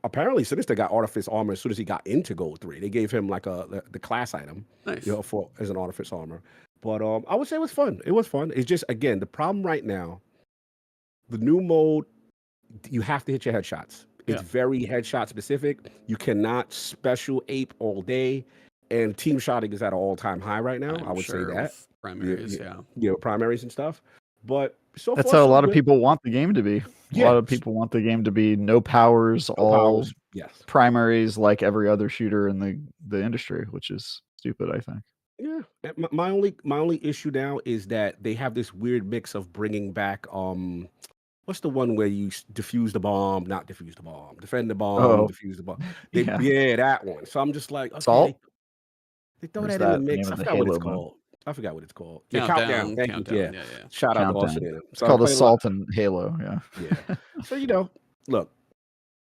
Apparently Sinister got Artifice armor as soon as he got into gold 3. They gave him like the class item, nice. For as an Artifice armor. But I would say it was fun. It was fun. It's just again the problem right now. The new mode, you have to hit your headshots. It's very headshot specific. You cannot special ape all day. And team shotting is at an all-time high right now. I would say that. Primaries, primaries and stuff. But so that's far, how a so lot of good. people want the game to be. A lot of people want the game to be no powers, all primaries, like every other shooter in the industry, which is stupid, I think. Yeah. My only issue now is that they have this weird mix of bringing back what's the one where you defend the bomb, defend the bomb. That one. So I'm just like, okay, Salt? they throw that in the mix. I forgot what it's called. Yeah, Countdown. Thank you. Yeah. Shout out to Austin. It's called Assault and Halo. Yeah. So look,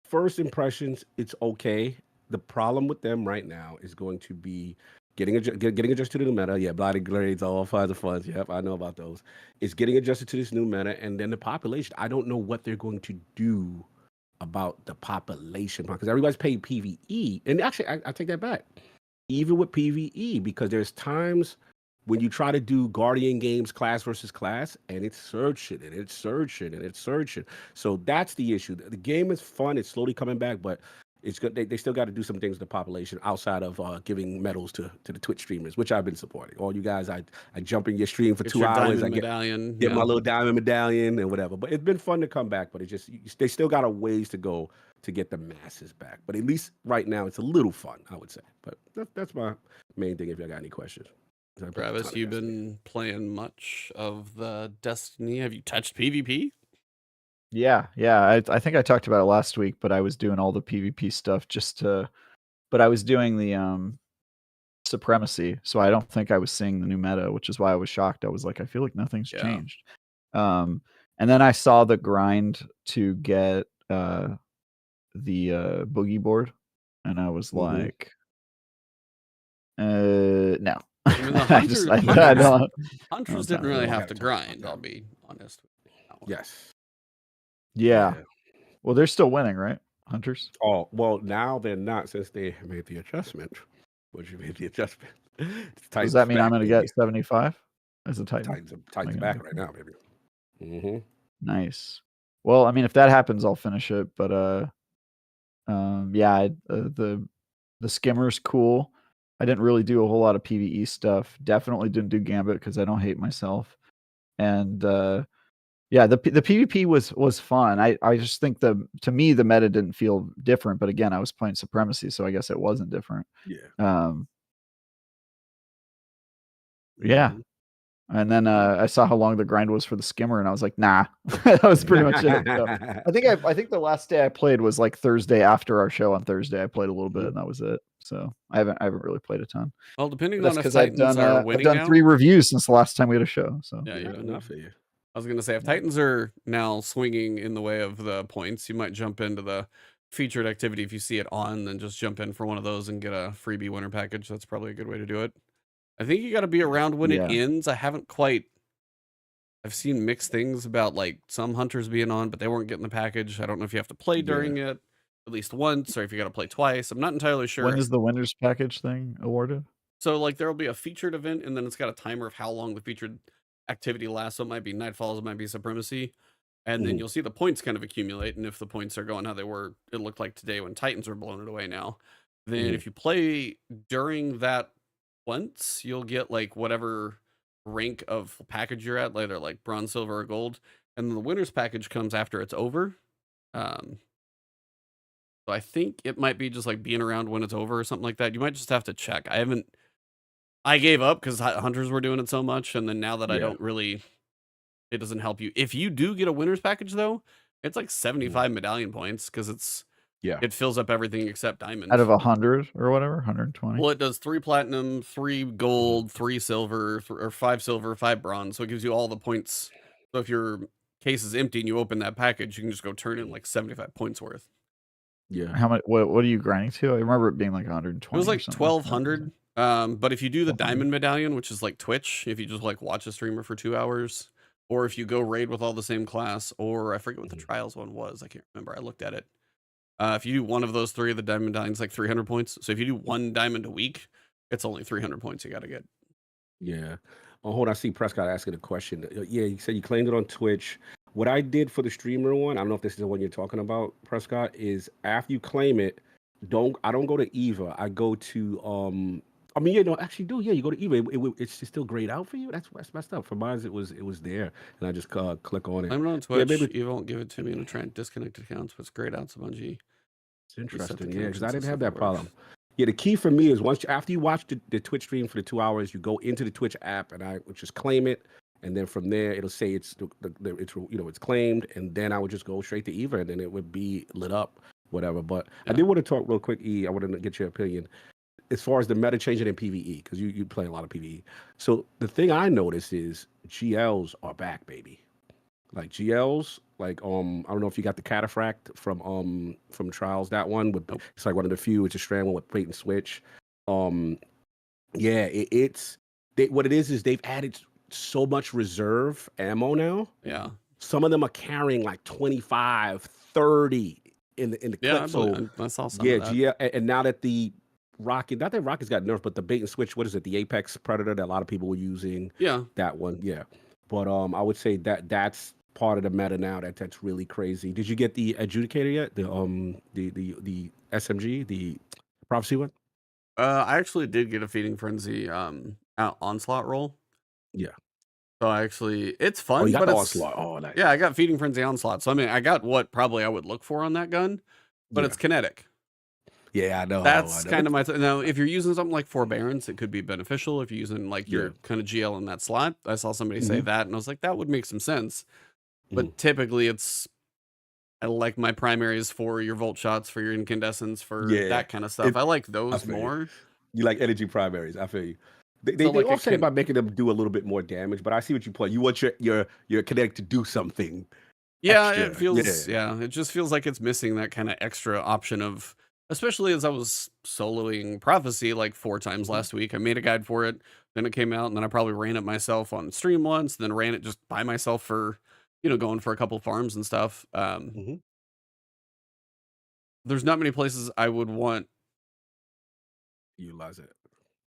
first impressions, it's okay. The problem with them right now is going to be getting adjusted to the new meta. Yeah, blighted grades, all kinds of fun. Yep, I know about those. It's getting adjusted to this new meta, and then the population. I don't know what they're going to do about the population because everybody's paying PvE, and actually, I take that back. Even with PvE, because there's times when you try to do Guardian games class versus class, and it's searching. So that's the issue. The game is fun. It's slowly coming back, but it's good. They still got to do some things with the population outside of giving medals to the Twitch streamers, which I've been supporting. All you guys, I jump in your stream for 2 hours. I get my little diamond medallion and whatever. But it's been fun to come back. But they still got a ways to go to get the masses back. But at least right now, it's a little fun, I would say. But that's my main thing. If y'all got any questions, Travis, you've been playing much of the Destiny. Have you touched PvP? Yeah. I think I talked about it last week, but I was doing all the PvP stuff but I was doing the supremacy, so I don't think I was seeing the new meta, which is why I was shocked. I was like, I feel like nothing's changed. And then I saw the grind to get the boogie board, and I was like, no. I mean, the hunters didn't really have to grind, I'll be honest with you. Yes. Yeah. Well, they're still winning, right? Hunters? Oh, well, now they're not since they made the adjustment. Does that mean I'm going to get 75 as a Titan? Titan's back right now, baby. Mm-hmm. Nice. Well, I mean, if that happens, I'll finish it. But the skimmer's cool. I didn't really do a whole lot of PvE stuff. Definitely didn't do Gambit because I don't hate myself. And the PvP was fun. I just think to me the meta didn't feel different. But again, I was playing Supremacy, so I guess it wasn't different. Yeah. Yeah. And then I saw how long the grind was for the skimmer, and I was like, nah. That was pretty much it. So I think the last day I played was like Thursday after our show on Thursday. I played a little bit, and that was it. So I haven't really played a ton. Well, depending on if Titans are winning, I've done 3 reviews since the last time we had a show. So yeah, you've done enough for you. I was gonna say if Titans are now swinging in the way of the points, you might jump into the featured activity if you see it on, then just jump in for one of those and get a freebie winner package. That's probably a good way to do it. I think you got to be around when it ends. I've seen mixed things about like some hunters being on, but they weren't getting the package. I don't know if you have to play during it at least once or if you got to play twice. I'm not entirely sure. When is the winners package thing awarded? So like there'll be a featured event and then it's got a timer of how long the featured activity lasts. So it might be Nightfalls, it might be Supremacy. And then you'll see the points kind of accumulate. And if the points are going how they were, it looked like today when Titans were blowing it away now. Then if you play during that once, you'll get like whatever rank of package you're at, either like bronze, silver, or gold. And then the winner's package comes after it's over. So I think it might be just like being around when it's over or something like that. You might just have to check. I gave up because hunters were doing it so much, and then now that I Yeah. don't really, it doesn't help you. If you do get a winner's package though, it's like 75 medallion points because Yeah. it fills up everything except diamond. Out of 100 or whatever, 120. Well, it does 3 platinum, 3 gold, 3 silver, or 5 silver, 5 bronze. So it gives you all the points. So if your case is empty and you open that package, you can just go turn in like 75 points worth. Yeah. How much? What are you grinding to? I remember it being like 120. It was or like something 1200. But if you do the 1200. diamond medallion, which is like Twitch, if you just like watch a streamer for 2 hours, or if you go raid with all the same class, or I forget what the trials one was. I can't remember. I looked at it. If you do one of those 3, the diamond medallion's like 300 points. So if you do 1 diamond a week, it's only 300 points you got to get. Yeah. Oh, hold on. I see Prescott asking a question. Yeah, you said you claimed it on Twitch. What I did for the streamer one, I don't know if this is the one you're talking about, Prescott, is after you claim it, I don't go to Eva. I go to I mean, actually do. Yeah, you go to Eva. It's still grayed out for you. That's messed up. For mine, it was there, and I just click on it. I'm on Yeah, Twitch. maybe You won't give it to me, and I'm trying disconnected accounts, but it's grayed out, Bungie. it's interesting. the Yeah, because I connections didn't and have stuff that problem. Yeah, the key for me is after you watch the Twitch stream for the 2 hours, you go into the Twitch app and I would just claim it, and then from there it'll say it's it's claimed, and then I would just go straight to Eva, and then it would be lit up, whatever. But I did want to talk real quick, E. I wanted to get your opinion as far as the meta changing in PvE, because you play a lot of PvE. So the thing I noticed is GLs are back, baby. Like GLs, like I don't know if you got the cataphract from Trials, that one with it's like one of the few, it's a strand one with bait and switch. Yeah, what it is they've added so much reserve ammo now. Yeah. Some of them are carrying like 25, 30 in the clip. So I saw some of that. GL, and now that the rocket, not that rocket's got nerfed, but the bait and switch, what is it? The Apex Predator that a lot of people were using. Yeah. That one, yeah. But I would say that's part of the meta now. That's really crazy. Did you get the adjudicator yet? The SMG, the prophecy one? I actually did get a feeding frenzy onslaught roll. Yeah. So it's fun. Oh, you got but the it's, onslaught. Oh, nice. Yeah, I got feeding frenzy onslaught. So I mean, I got what probably I would look for on that gun, but it's kinetic. Yeah, I know. That's kind of my now. If you're using something like Forbearance, it could be beneficial. If you're using like your kind of GL in that slot, I saw somebody say that, and I was like, that would make some sense. But typically, I like my primaries for your volt shots, for your incandescence, for that kind of stuff. I like those more. You like energy primaries. I feel you. They offset it by making them do a little bit more damage, but I see what you play. You want your kinetic to do something. Yeah, extra. it feels. Yeah, it just feels like it's missing that kind of extra option of. Especially as I was soloing Prophecy like 4 times last week. I made a guide for it, then it came out, and then I probably ran it myself on stream once, then ran it just by myself for, going for a couple farms and stuff. There's not many places I would want. Utilize it.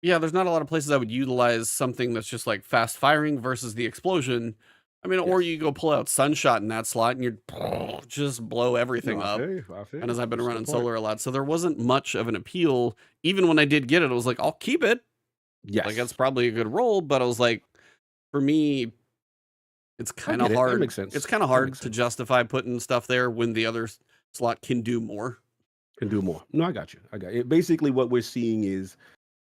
Yeah, there's not a lot of places I would utilize something that's just like fast firing versus the explosion. I mean, or you go pull out Sunshot in that slot and you just blow everything up. And as I've been running solar a lot, so there wasn't much of an appeal. Even when I did get it, I was like, I'll keep it. Yes. Like, that's probably a good roll, but I was like, for me, it's kind of hard. That makes sense. It's kind of hard to justify putting stuff there when the other slot can do more. No, I got you. Basically, what we're seeing is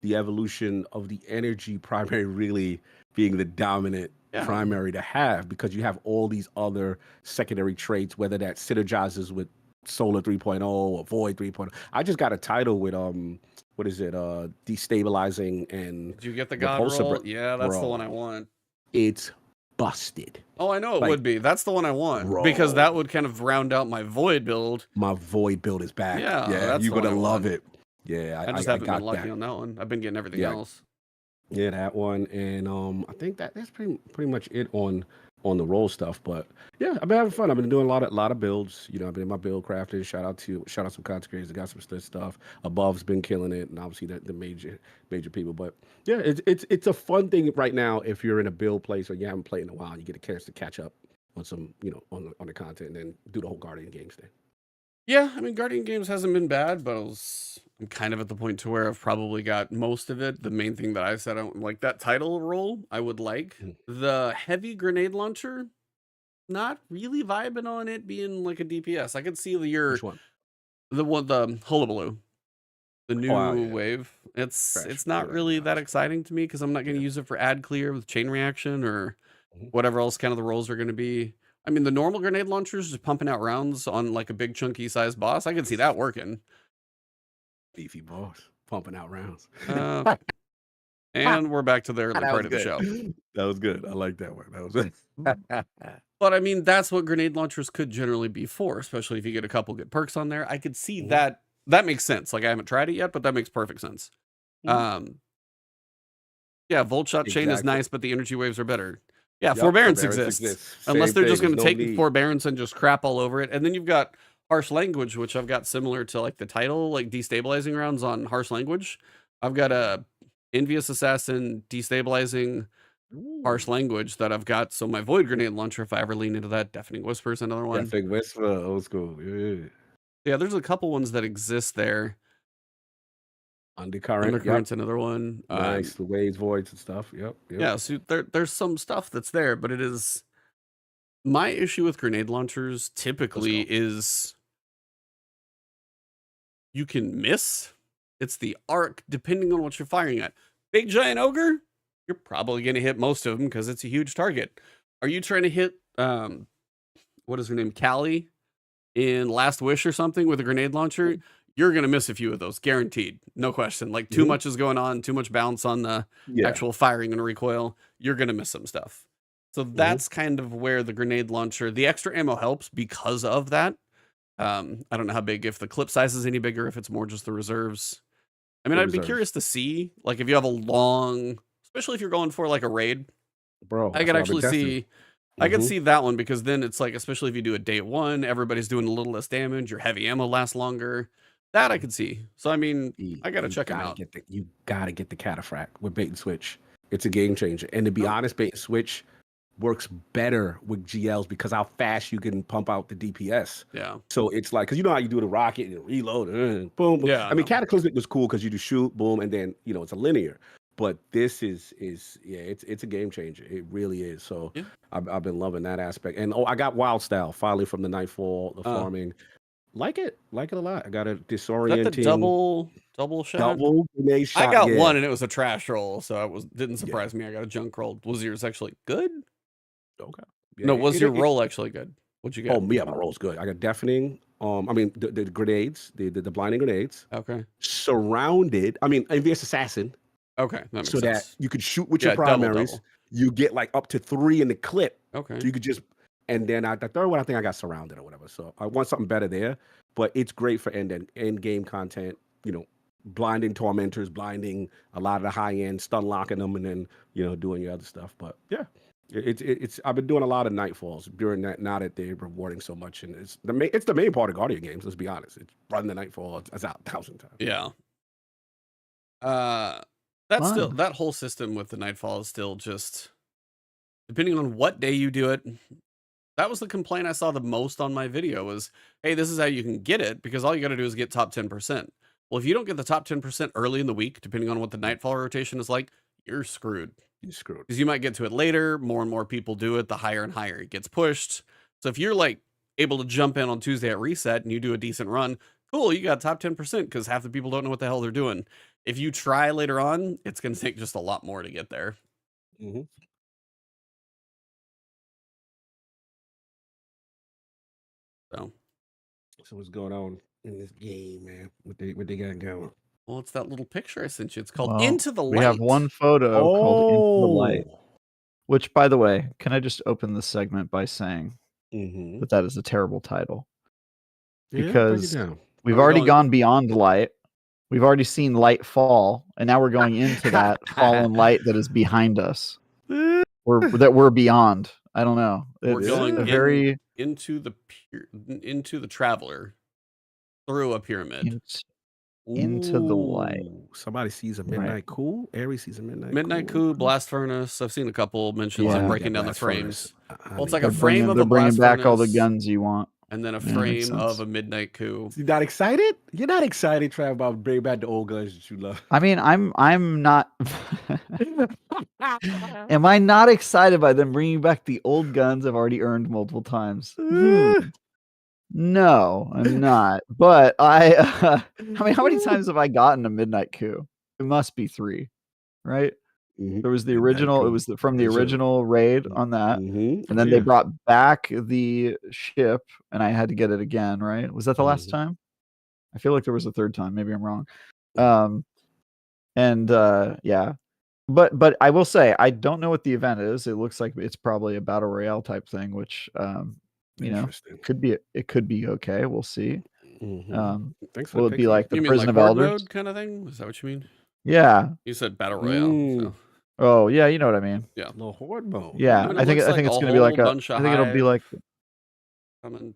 the evolution of the energy primary really being the dominant primary to have, because you have all these other secondary traits, whether that synergizes with Solar 3.0 or Void 3.0. I just got a title with what is it? Destabilizing and. Did you get the God roll? Yeah, that's the one I want. It's busted. Oh, I know it would be. That's the one I want because that would kind of round out my Void build. My Void build is back. Yeah, you're gonna love it. Yeah, I just haven't been lucky on that one. I've been getting everything else. Yeah, that one, and I think that's pretty much it on the roll stuff. But yeah, I've been having fun. I've been doing a lot of builds. I've been in my build crafting. Shout out some content creators that got some good stuff. Above's been killing it, and obviously the major people. But yeah, it's a fun thing right now if you're in a build place or you haven't played in a while. You get a chance to catch up on some on the content and then do the whole Guardian Games thing. Yeah, I mean, Guardian Games hasn't been bad, but I'm kind of at the point to where I've probably got most of it. The main thing that I said, like that title role, I would like. The heavy grenade launcher, not really vibing on it being like a DPS. I could see Which one? the hullabaloo, the new yeah. wave. Fresh. It's not Yeah, really no, that it's- exciting to me because I'm not going to Yeah. use it for ad clear with chain reaction or Mhm. whatever else kind of the roles are going to be. I mean, the normal grenade launchers just pumping out rounds on like a big chunky size boss. I can see that working. Beefy boss pumping out rounds. Okay. And we're back to the early That part was of the show. good. That was good. I like that one. That was good. But I mean, that's what grenade launchers could generally be for, especially if you get a couple good perks on there. I could see Mhm. that makes sense. Like I haven't tried it yet, but that makes perfect sense. Mhm. Yeah, Volt Shot Chain is Exactly. nice, but the energy waves are better. Yeah, Yep, Forbearance exists. Unless Same they're just thing, going to there's take no need. Forbearance and just crap all over it. And then you've got Harsh Language, which I've got similar to like the title, like destabilizing rounds on Harsh Language. I've got a Envious Assassin destabilizing Harsh Ooh. Language that I've got. So my Void Grenade Launcher, if I ever lean into that, Deafening Whisper is another one. Deafening Whisper, old school. Yeah. Yeah, there's a couple ones that exist there. Undercurrent. Undercurrent's another one. Nice. The waves, voids, and stuff. Yep. Yeah, so there's some stuff that's there, but it is my issue with grenade launchers typically is you can miss. It's the arc depending on what you're firing at. Big giant ogre, you're probably going to hit most of them because it's a huge target. Are you trying to hit what is her name, Callie in Last Wish or something with a grenade launcher? You're going to miss a few of those, guaranteed. No question. Like too much is going on, too much bounce on the actual firing and recoil. You're going to miss some stuff. So that's kind of where the grenade launcher, the extra ammo helps because of that. I don't know how big, if the clip size is any bigger, if it's more just the reserves. I mean, I'd be curious to see, like, if you have a long, especially if you're going for like a raid, Bro, I could actually see, I could see that one because then it's like, especially if you do a day one, everybody's doing a little less damage, your heavy ammo lasts longer. That I could see. So, I mean, I got to check them out. You got to get the Cataphract with bait and switch. It's a game changer. And to be honest, bait and switch works better with GLs because how fast you can pump out the DPS. Yeah. So it's like, because you know how you do the rocket and reload, boom, boom. Yeah. I mean, Cataclysmic was cool because you just shoot, boom, and then, you know, it's a linear. But this is yeah, it's a game changer. It really is. So yeah. I've been loving that aspect. And I got Wild Style finally from the Nightfall, the farming. Like it a lot. I got a disorienting. Is that the double shot? Double grenade shot. I got one and it was a trash roll, so it didn't surprise me. I got a junk roll. Was yours actually good? Okay. Yeah, no, was your roll actually good? What'd you get? Oh yeah, my roll's good. I got deafening. I mean the grenades, the blinding grenades. Okay. Surrounded. I mean, envious assassin. Okay, that makes so sense. That you could shoot with your primaries. Double. You get like up to 3 in the clip. Okay. So you could just. And then the third one, I think I got surrounded or whatever. So I want something better there. But it's great for end game content. You know, blinding tormentors, blinding a lot of the high end, stun locking them, and then doing your other stuff. But yeah, it's. I've been doing a lot of Nightfalls during that. Now that they're rewarding so much, and it's the main part of Guardian games. Let's be honest. It's run the Nightfall. It's out 1,000 times. Yeah. That's still, that whole system with the Nightfall is still just depending on what day you do it. That was the complaint I saw the most on my video was, hey, this is how you can get it because all you got to do is get top 10%. Well, if you don't get the top 10% early in the week, depending on what the Nightfall rotation is like, you're screwed. You're screwed. Because you might get to it later. More and more people do it. The higher and higher it gets pushed. So if you're like able to jump in on Tuesday at reset and you do a decent run, cool, you got top 10% because half the people don't know what the hell they're doing. If you try later on, it's going to take just a lot more to get there. Mm-hmm. So what's going on in this game, man? What they got going? Well, it's that little picture I sent you. It's called Into the Light. We have one photo called Into the Light. Which, by the way, can I just open this segment by saying that is a terrible title? Because we've already gone beyond light. We've already seen light fall, and now we're going into that fallen light that is behind us. We're beyond. I don't know. We're going into the Traveler through a pyramid. Into the light. Somebody sees a Midnight Coup. Ares sees a Midnight Coup, Blast Furnace. I've seen a couple mentions of breaking down the frames. Well, it's like a frame of a Blast Furnace. They're bringing back all the guns you want. And then a frame of a Midnight Coup. You're not excited? You're not excited, Trav, about bringing back the old guns that you love. I mean, I'm not. Am I not excited by them bringing back the old guns I've already earned multiple times? No, I'm not. But I mean, how many times have I gotten a midnight coup? It must be 3, right? There was the Midnight original. It coup, was from the for sure. original raid on that, and Oh then they yeah. brought back the ship, and I had to get it again. Right? Was that the last time? I feel like there was a third time. Maybe I'm wrong. Yeah. But I will say I don't know what the event is. It looks like it's probably a battle royale type thing, which you know Interesting. it could be okay. We'll see. Thanks for Will the it be picture. like the You mean Prison like of horde Elders? mode kind of thing? Is that what you mean? Yeah. You said battle royale. So. Oh yeah, you know what I mean. Yeah. No horde mode. Yeah, mean, I think looks like it's a gonna be like whole a. bunch of I think it'll be like.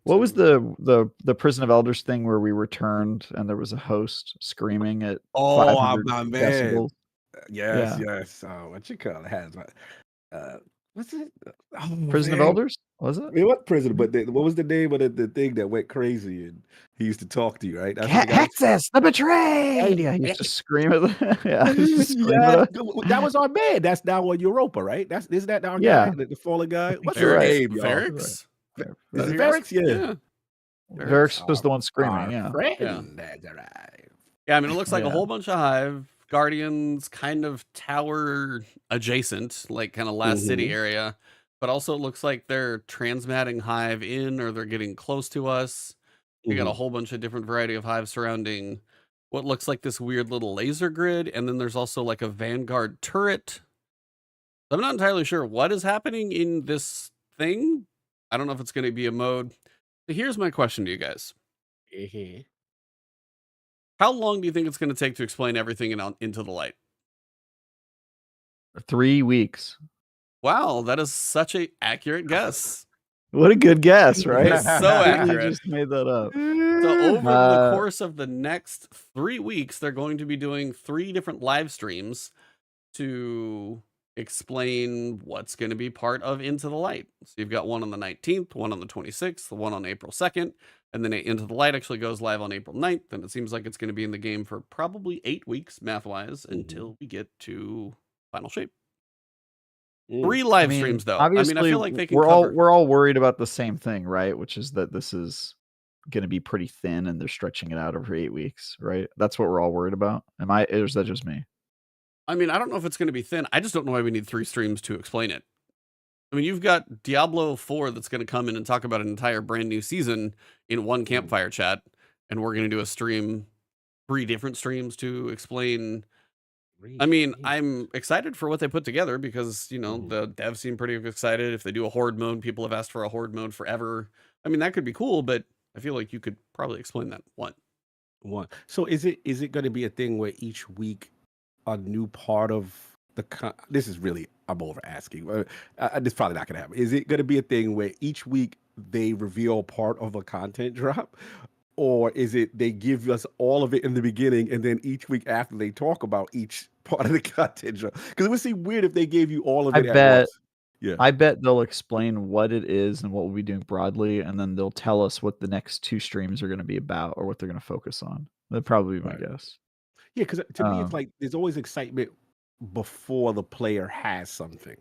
What was the Prison of Elders thing where we returned and there was a host screaming at 500 my man. decibels? Yes, Yeah. yes. What you call it? Has what's it? Oh, Prison of man. Elders? Was it? I mean, what prison? But what was the name of the thing that went crazy and he used to talk to you, right? That's what the guy. Hexus, the betrayed. Yeah, he used to scream at the, yeah, he used to scream at us. That was our man. That's now on Europa, right? Isn't that our Yeah. guy, the fallen guy? What's you're his right. name, y'all? Varix? Is it Varix? Yeah. Varix was the one screaming. Yeah. Friend has arrived. Yeah, I mean, it looks like a Yeah. whole bunch of Hive Guardians, kind of tower adjacent, like kind of last city area, but also it looks like they're transmatting Hive in, or they're getting close to us. We got a whole bunch of different variety of Hive surrounding what looks like this weird little laser grid, and then there's also like a Vanguard turret. I'm not entirely sure what is happening in this thing. I don't know if it's going to be a mode. So here's my question to you guys. How long do you think it's going to take to explain everything in Into the Light? 3 weeks. Wow, that is such a accurate guess. What a good guess, right? It's so accurate. You just made that up. So over the course of the next 3 weeks, they're going to be doing 3 different live streams to explain what's going to be part of Into the Light. So you've got one on the 19th, one on the 26th, one on April 2nd, and then Into the Light actually goes live on April 9th, and it seems like it's going to be in the game for probably 8 weeks, math-wise, until we get to Final Shape. 3 live streams, though. Obviously, I feel like they can we're all worried about the same thing, right? Which is that this is going to be pretty thin, and they're stretching it out over 8 weeks, right? That's what we're all worried about. Or is that just me? I mean, I don't know if it's going to be thin. I just don't know why we need 3 streams to explain it. I mean, you've got Diablo 4 that's going to come in and talk about an entire brand new season in one campfire chat, and we're going to do a stream, 3 different streams to explain. I mean, I'm excited for what they put together because, you know, the devs seem pretty excited. If they do a horde mode, people have asked for a horde mode forever. I mean, that could be cool, but I feel like you could probably explain that one. So is it going to be a thing where each week a new part of this is really, I'm over asking. This is probably not going to happen. Is it going to be a thing where each week they reveal part of a content drop? Or is it they give us all of it in the beginning and then each week after they talk about each part of the content drop? Because it would seem weird if they gave you all of it at once. Yeah. I bet they'll explain what it is and what we'll be doing broadly, and then they'll tell us what the next 2 streams are going to be about or what they're going to focus on. That'd probably be my guess. Yeah, because to me, it's like there's always excitement before the player has something.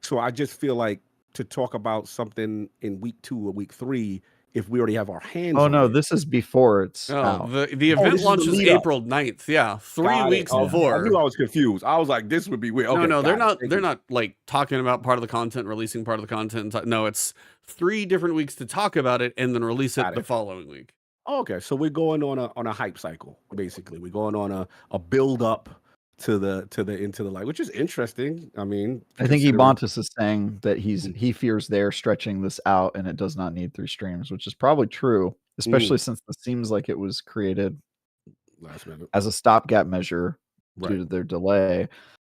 So I just feel like to talk about something in week 2 or week 3, if we already have our hands on it. This is before it's out. The event launches April 9th. Yeah, 3 weeks before. I knew I was confused. I was like, this would be weird. Okay, no, they're not like talking about part of the content, releasing part of the content. No, it's 3 different weeks to talk about it and then release it the following week. Okay, so we're going on a hype cycle, basically. We're going on a build up to the Into the Light, which is interesting. I mean, I think Ebontis is saying that he fears they're stretching this out and it does not need 3 streams, which is probably true, especially since it seems like it was created last minute as a stopgap measure due to their delay.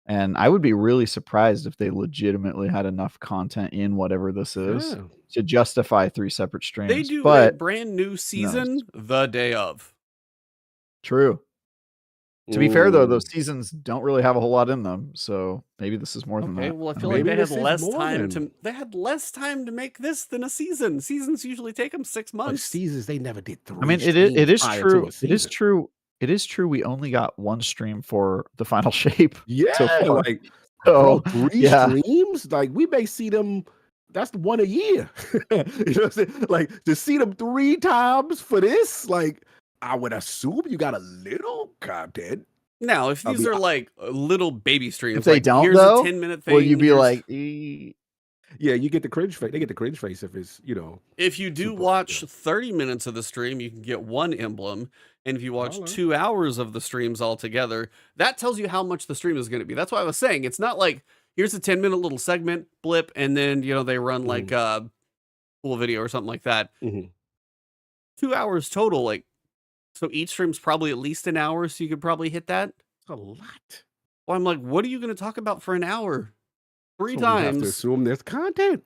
And I would be really surprised if they legitimately had enough content in whatever this is to justify 3 separate streams. They do a brand new season the day of. True. To be fair, though, those seasons don't really have a whole lot in them, so maybe this is more than that. Well, I feel like they had less time to make this than a season. Seasons usually take them 6 months. Seasons they never did 3. I mean, it is true. It is true. It is true. We only got 1 stream for the Final Shape. Yeah, so far. like 3 streams. Like we may see them that's one a year. You know what I'm saying? Like to see them 3 times for this, like I would assume you got a little content. Now, if I these mean, are like little baby streams, If they like don't, here's though, a 10-minute thing. will you be here's- like, yeah, you get the cringe face. They get the cringe face if it's, you know. if you do super, watch yeah. 30 minutes of the stream, you can get 1 emblem. And if you watch Hello. 2 hours of the streams altogether, that tells you how much the stream is going to be. That's why I was saying it's not like here's a 10-minute little segment blip, and then they run like a full video or something like that. 2 hours total, like, so each stream's probably at least an hour, so you could probably hit that. It's a lot. Well, I'm like, what are you going to talk about for an hour? 3 So we have to times. assume there's content.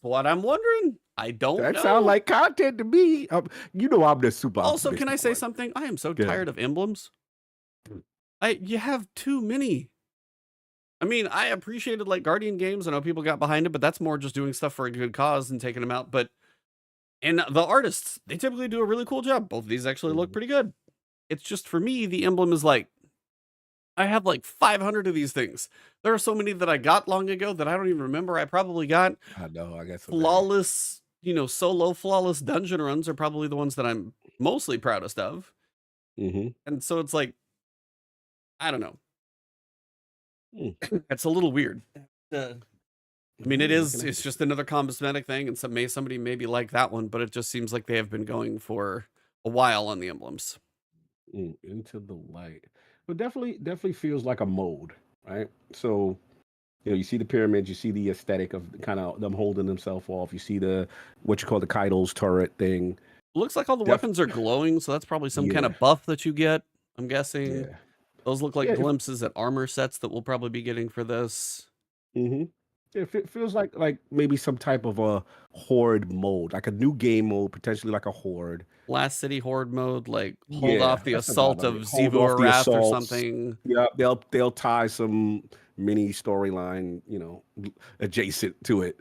What I'm wondering, I don't know. That sounds like content to me. You know, I'm the super. Also, can I optimistic say one. something? I am so Go ahead. tired of emblems. You have too many. I mean, I appreciated like Guardian games. I know people got behind it, but that's more just doing stuff for a good cause and taking them out. And the artists, they typically do a really cool job. Both of these actually look pretty good. It's just for me, the emblem is like, I have like 500 of these things. There are so many that I got long ago that I don't even remember. I probably got I know. I got some flawless, solo flawless dungeon runs are probably the ones that I'm mostly proudest of. And so it's like, I don't know. It's a little weird. I mean, it's just another cosmetic thing, and somebody maybe like that one, but it just seems like they have been going for a while on the emblems. Into the light. But definitely feels like a mode, right? So, you see the pyramids, you see the aesthetic of kind of them holding themselves off. You see the what you call the Caiatl's turret thing. Looks like all the weapons are glowing, so that's probably some kind of buff that you get, I'm guessing. Yeah. Those look like glimpses at armor sets that we'll probably be getting for this. It feels like maybe some type of a horde mode, like a new game mode, potentially like a horde. Last City Horde mode, like hold off the that's assault about of it. Hold Zivu off or the Wrath or assaults. something. Yeah, they'll tie some mini storyline, adjacent to it,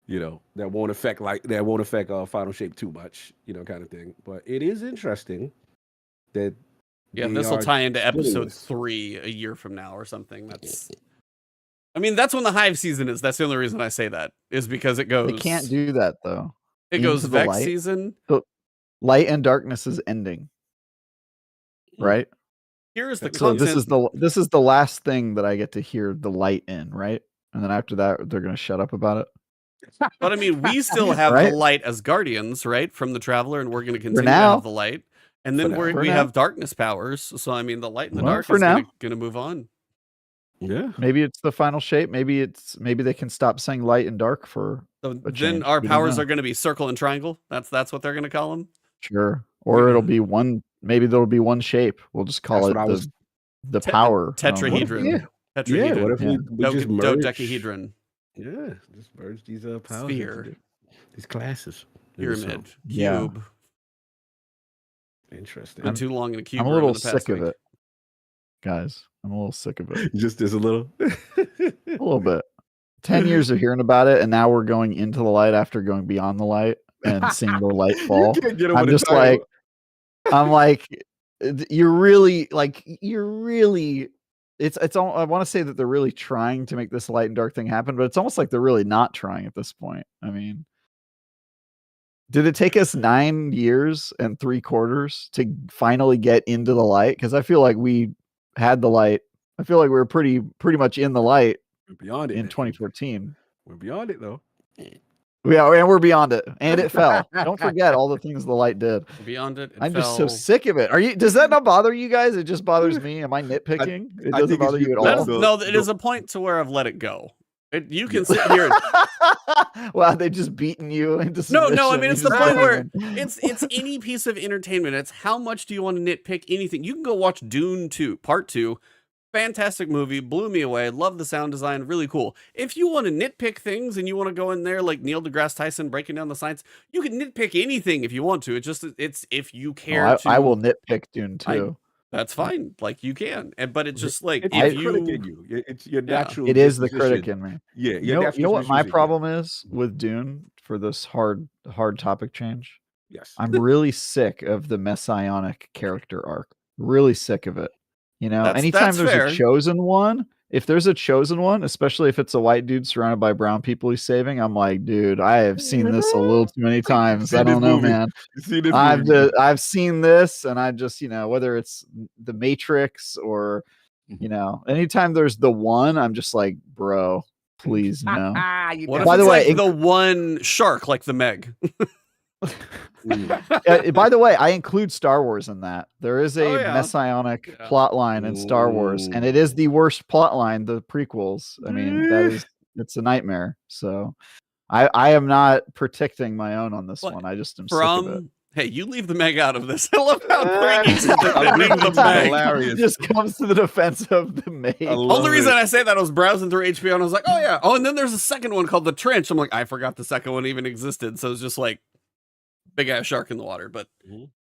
that won't affect Final Shape too much, kind of thing. But it is interesting that this will tie into episode this. 3 a year from now or something. That's when the Hive season is. That's the only reason I say that is because it goes. They can't do that though. It goes Into the Vex light. season. Light and darkness is ending, right? Here's the So content. this is the last thing that I get to hear the light in, right? And then after that, they're gonna shut up about it. But I mean, we still have Right? the light as guardians, right? From the Traveler, and we're going to continue to now. have the light. And then For we now. have darkness powers. So I mean, the light and the Well, dark for is now. going to move on. Yeah. Maybe it's the final shape. Maybe they can stop saying light and dark for So a then change. our We don't powers know. are going to be circle and triangle. That's what they're going to call them. Sure. Or it'll be one. Maybe there'll be one shape. We'll just call That's it what I was- the power. Tetrahedron. Yeah. Tetrahedron. What if we just merge? Dodecahedron. Yeah, just merge these powers. Sphere. into these classes. Pyramid. Yeah. Cube. Interesting. Been too long in a cube. I'm a room little in the past sick of week. it, guys. I'm a little sick of it. Just as a little. A little bit. 10 years of hearing about it, and now we're going into the light after going beyond the light and seeing the light fall. You can't get over I'm the just title. you're really it's all, I want to say that they're really trying to make this light and dark thing happen, but it's almost like they're really not trying at this point. I mean, did it take us 9 years and 3/4 to finally get into the light? Because I feel like we had the light. I feel like we were pretty much in the light We're beyond it in 2014. We're beyond it though. Yeah, and we're beyond it. And it fell. Don't forget all the things the light did. Beyond it. I'm just so sick of it. Does that not bother you guys? It just bothers me. Am I nitpicking? It I doesn't think it's bother you at you- all. the- No, it is a point to where I've let it go. You can sit here. Wow, they just beaten you into No, submission. I mean, You it's the just point go where in. it's any piece of entertainment. It's how much do you want to nitpick anything? You can go watch Dune 2, Part 2. Fantastic movie, blew me away. Love the sound design, really cool. If you want to nitpick things and you want to go in there like Neil deGrasse Tyson breaking down the science, you can nitpick anything if you want to. It's if you care to. I will nitpick Dune too. That's fine, like you can. But it's just like It's if the critic in you. It's your natural. It is the critic disposition. in me. Yeah, You know what my problem is with Dune for this hard topic change? Yes. I'm really sick of the messianic character arc. Really sick of it. That's Anytime there's fair. a chosen one, if there's a chosen one, especially if it's a white dude surrounded by brown people he's saving, I'm like, dude, I have seen this a little too many times. I don't know, man. I've seen this, and I just, whether it's the Matrix or, anytime there's the one, I'm just like, bro, please no. What if it's like the one shark, like the Meg? By the way, I include Star Wars in that. There is a messianic plot line in Star Wars, and it is the worst plot line, the prequels. I mean, it's a nightmare. So I am not protecting my own on this one. I just am sick of it. Hey, you leave the Meg out of this. I love how the Meg hilarious. Just comes to the defense of the Meg. Only reason I say that, I was browsing through HBO and I was like, oh yeah. Oh, and then there's a second one called The Trench. I'm like, I forgot the second one even existed. So it's just like big ass shark in the water. But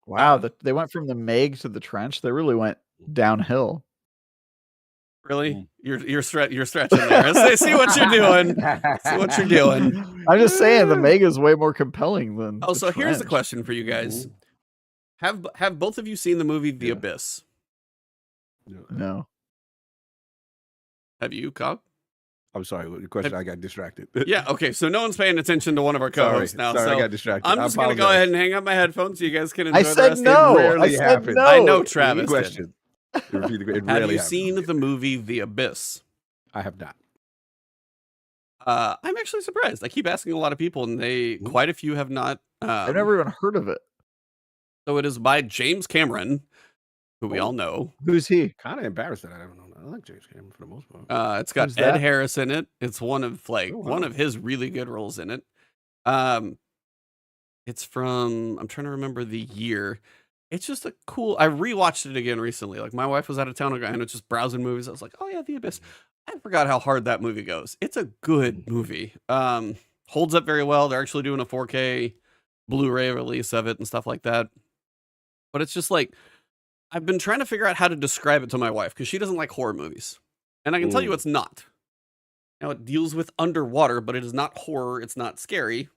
wow, they went from the Meg to the Trench. They really went downhill. Really? You're stretching there. See what you're doing. See what you're doing. I'm just saying the Meg is way more compelling than. Oh, so here's the question for you guys: Have both of you seen the movie The Abyss? No. Have you, Cog? I'm sorry. What your question? I got distracted. Yeah. Okay. So no one's paying attention to one of our co-hosts now. Sorry, so I got distracted. I'm just gonna go ahead and hang up my headphones so you guys can enjoy the rest. I said no. I know Travis. Question. Have you seen the movie The Abyss? I have not. I'm actually surprised. I keep asking a lot of people, and quite a few have not. I've never even heard of it. So it is by James Cameron, who we all know. Who's he? Kind of embarrassed that I don't know. I like James Cameron for the most part. It's got Ed Harris in it. It's one of one of his really good roles in it. It's from, I'm trying to remember the year. It's just a cool. I rewatched it again recently. Like my wife was out of town and it's just browsing movies. I was like, oh yeah, The Abyss. I forgot how hard that movie goes. It's a good movie. Holds up very well. They're actually doing a 4K Blu-ray release of it and stuff like that. But it's just like, I've been trying to figure out how to describe it to my wife because she doesn't like horror movies. And I can tell you it's not. Now it deals with underwater, but it is not horror. It's not scary.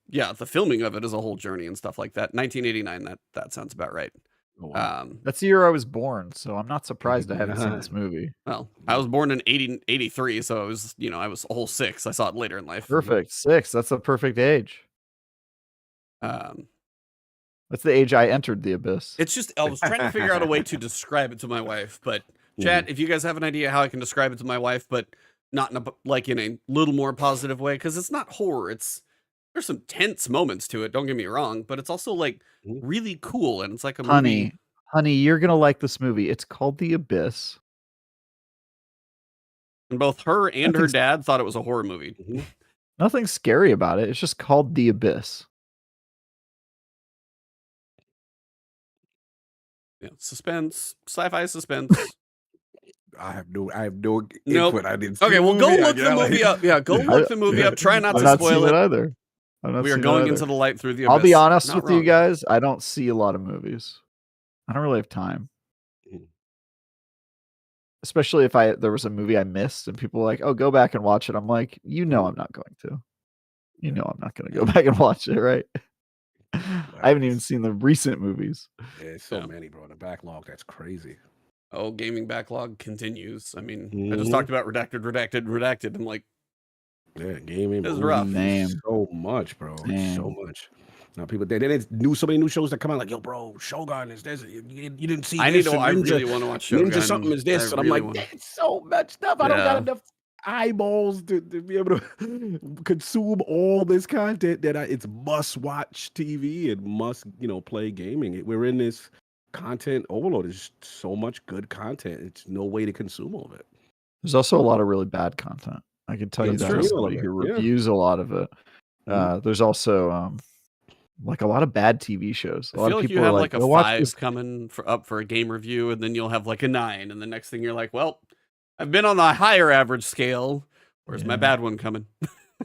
Yeah, the filming of it is a whole journey and stuff like that. 1989, that sounds about right. Oh, wow. That's the year I was born, so I'm not surprised I haven't seen this movie. Well, I was born in 83, so I was, I was a whole 6. I saw it later in life. Perfect. 6. That's a perfect age. That's the age I entered the Abyss. It's just, I was trying to figure out a way to describe it to my wife, but chat, if you guys have an idea how I can describe it to my wife, but not in a little more positive way, because it's not horror. There's some tense moments to it, don't get me wrong, but it's also like really cool, and it's like a movie. Honey, you're gonna like this movie. It's called The Abyss. And both her and her dad thought it was a horror movie. Nothing scary about it. It's just called The Abyss. Yeah, suspense, sci-fi suspense. I have no input. I didn't see okay, well, go look the movie up. Yeah, go look the movie up. Try not to spoil it either. We are going into the light through the abyss. I'll be honest with you guys. I don't see a lot of movies. I don't really have time. Especially if there was a movie I missed and people were like, oh, go back and watch it. I'm like, I'm not going to. I'm not going to go back and watch it, right? I haven't even seen the recent movies. Yeah, so many, bro. The backlog, that's crazy. Oh, gaming backlog continues. I mean, I just talked about redacted. I'm like, yeah, gaming is rough. So much, bro. So much. Now people they knew so many new shows that come out like, yo, bro, Shogun is this. You didn't see. I really want to watch Shogun. Ninja something is this, and I'm like, that's so much stuff. I don't got enough eyeballs to be able to consume all this content that it's must watch TV and must play gaming. We're in this content overload. There's so much good content. It's no way to consume all of it. There's also a lot of really bad content. I can tell you that as somebody who reviews a lot of it. There's also like a lot of bad TV shows. I feel like you have like a 5 coming up for a game review, and then you'll have like a 9, and the next thing you're like, well, I've been on the higher average scale. Where's my bad one coming?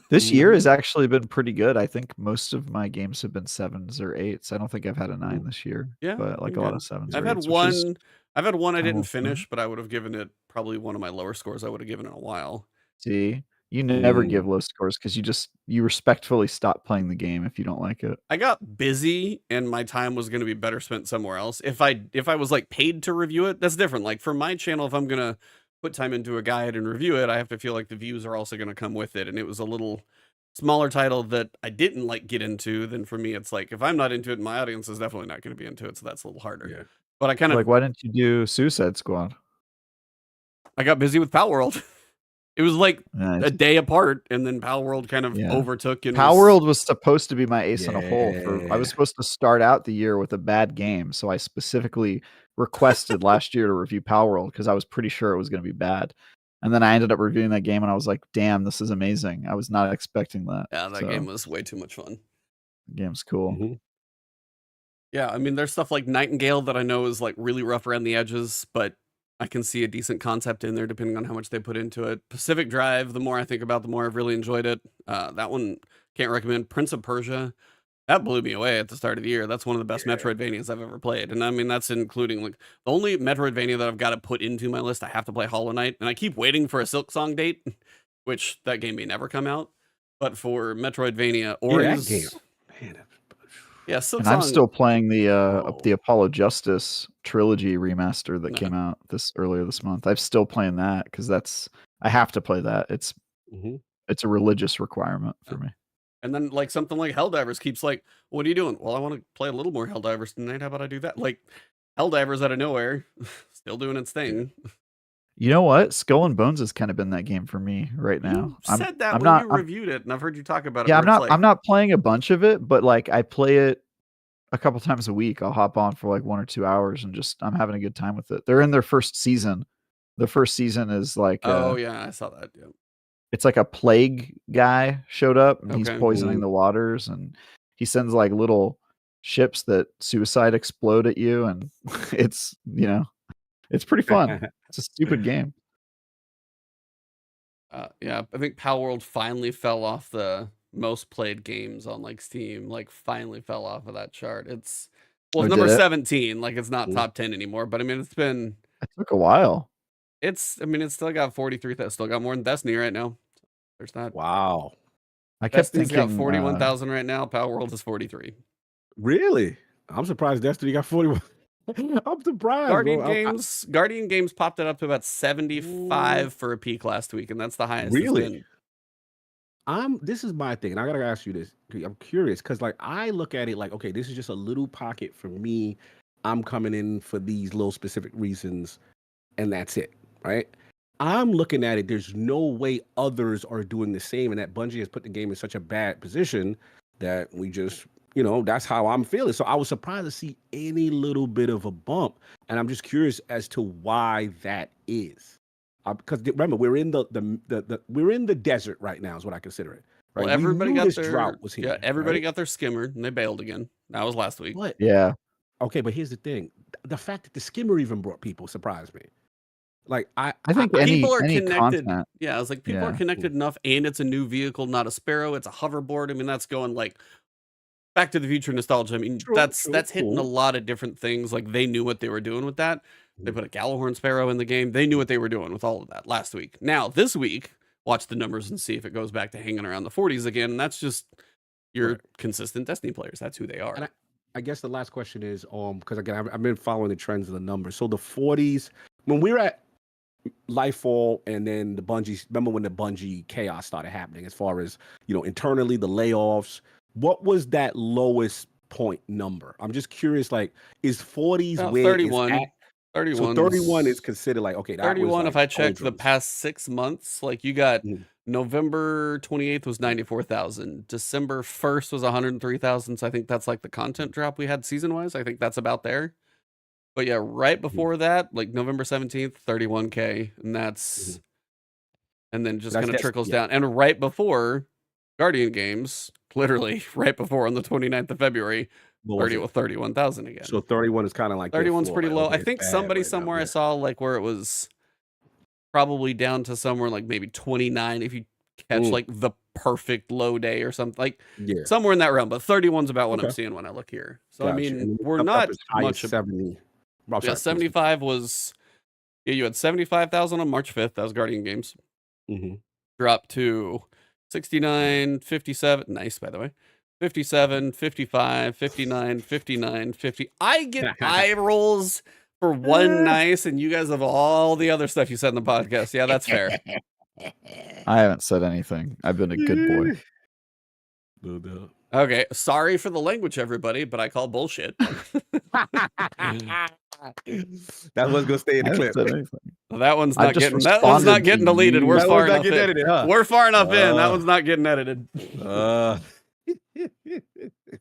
This year has actually been pretty good. I think most of my games have been 7s or 8s. I don't think I've had a 9 this year. Yeah, but like a lot of 7s. I've had one. I've had one I didn't finish, but I would have given it probably one of my lower scores I would have given in a while. See, You never give low scores because you respectfully stop playing the game if you don't like it. I got busy and my time was going to be better spent somewhere else. If I was like paid to review it, that's different. Like for my channel, if I'm going to put time into a guide and review it, I have to feel like the views are also going to come with it. And it was a little smaller title that I didn't like get into. Then for me, it's like, if I'm not into it, my audience is definitely not going to be into it. So that's a little harder. Yeah. But I kind of like, why didn't you do Suicide Squad? I got busy with Pal World. It was like Nice. a day apart, and then Pal World kind of overtook. And Pal World was supposed to be my ace in a hole. I was supposed to start out the year with a bad game, so I specifically requested last year to review Pal World because I was pretty sure it was going to be bad. And then I ended up reviewing that game, and I was like, "Damn, this is amazing!" I was not expecting that. Yeah, that game was way too much fun. The game's cool. Mm-hmm. Yeah, I mean, there's stuff like Nightingale that I know is like really rough around the edges, but I can see a decent concept in there depending on how much they put into it. Pacific Drive, the more I think about, the more I've really enjoyed it. That one can't recommend. Prince of Persia, that blew me away at the start of the year. That's one of the best Metroidvanias I've ever played. And I mean, that's including like the only Metroidvania that I've got to put into my list. I have to play Hollow Knight, and I keep waiting for a Silksong date, which that game may never come out. But for Metroidvania, Ori's, that game. Man, yeah, Silksong. And I'm still playing the Apollo Justice trilogy remaster that came out earlier this month. I'm still playing that because I have to play that. It's a religious requirement for me. And then like something like Helldivers keeps like, what are you doing? Well, I want to play a little more Helldivers tonight. How about I do that? Like Helldivers out of nowhere, still doing its thing. You know what? Skull and Bones has kind of been that game for me right now. You said that when you reviewed it, and I've heard you talk about it. Yeah, I'm not playing a bunch of it, but like I play it a couple times a week. I'll hop on for like 1 or 2 hours and I'm having a good time with it. They're in their first season. The first season is like I saw that. Yeah. It's like a plague guy showed up and he's poisoning the waters, and he sends like little ships that suicide explode at you, and it's it's pretty fun. It's a stupid game. Yeah, I think Pal World finally fell off the most played games on like Steam. Like finally fell off of that chart. It's number 17. Like it's not top 10 anymore. But I mean, it took a while. It's still got 43. That still got more than Destiny right now. There's that. Wow. I kept Destiny's thinking got 41,000 right now. Pal World is 43. Really? I'm surprised Destiny got 41. I'm surprised. Guardian Games popped it up to about 75 for a peak last week, and that's the highest. Really? This is my thing, and I gotta ask you this. I'm curious because, like, I look at it like, okay, this is just a little pocket for me. I'm coming in for these little specific reasons, and that's it, right? I'm looking at it. There's no way others are doing the same, and that Bungie has put the game in such a bad position that we just. That's how I'm feeling. So I was surprised to see any little bit of a bump. And I'm just curious as to why that is. Because remember, we're in the desert right now is what I consider it. Right? Well, everybody got their drought was here. Yeah, everybody got their skimmer and they bailed again. That was last week. What? Yeah. Okay, but here's the thing. The fact that the skimmer even brought people surprised me. Like I think people are any connected. content. Yeah, I was like, people are connected enough, and it's a new vehicle, not a Sparrow. It's a hoverboard. I mean, that's going like Back to the Future nostalgia. I mean, that's hitting a lot of different things. Like they knew what they were doing with that. They put a Gallahorn Sparrow in the game. They knew what they were doing with all of that last week. Now this week, watch the numbers and see if it goes back to hanging around the 40s again. And that's just your consistent Destiny players. That's who they are. And I guess the last question is, because again, I've been following the trends of the numbers. So the 40s, when we were at Nightfall, and then the Bungie. Remember when the Bungie chaos started happening? As far as internally, the layoffs. What was that lowest point number? I'm just curious. Like, is 40s where 31? 31. So 31 is considered like, okay, that 31. was like if I check the past 6 months, like you got November 28th was 94,000. December 1st was 103,000. So I think that's like the content drop we had season wise. I think that's about there. But yeah, right before that, like November 17th, 31K, and that's and then just kind of trickles down. And right before Guardian Games, literally right before on the 29th of February, 31,000 again. So 31 is kind of like 31's pretty low. I think somebody somewhere I saw like where it was probably down to somewhere like maybe 29 if you catch like the perfect low day or something, like somewhere in that realm. But 31's about what I'm seeing when I look here. So I mean, we're not much 70. Yeah, 75 was you had 75,000 on March 5th. That was Guardian Games. drop to 69, 57. Nice, by the way. 57, 55, 59, 59, 50. I get eye rolls for one nice, and you guys have all the other stuff you said in the podcast. Yeah, that's fair. I haven't said anything. I've been a good boy. No doubt. Okay, sorry for the language, everybody, but I call bullshit. That was gonna stay in the I haven't clip. said anything. That one's I not just getting. That one's not responded getting to deleted. you. We're That far one's not enough getting in. edited, huh? We're far enough in. That one's not getting edited.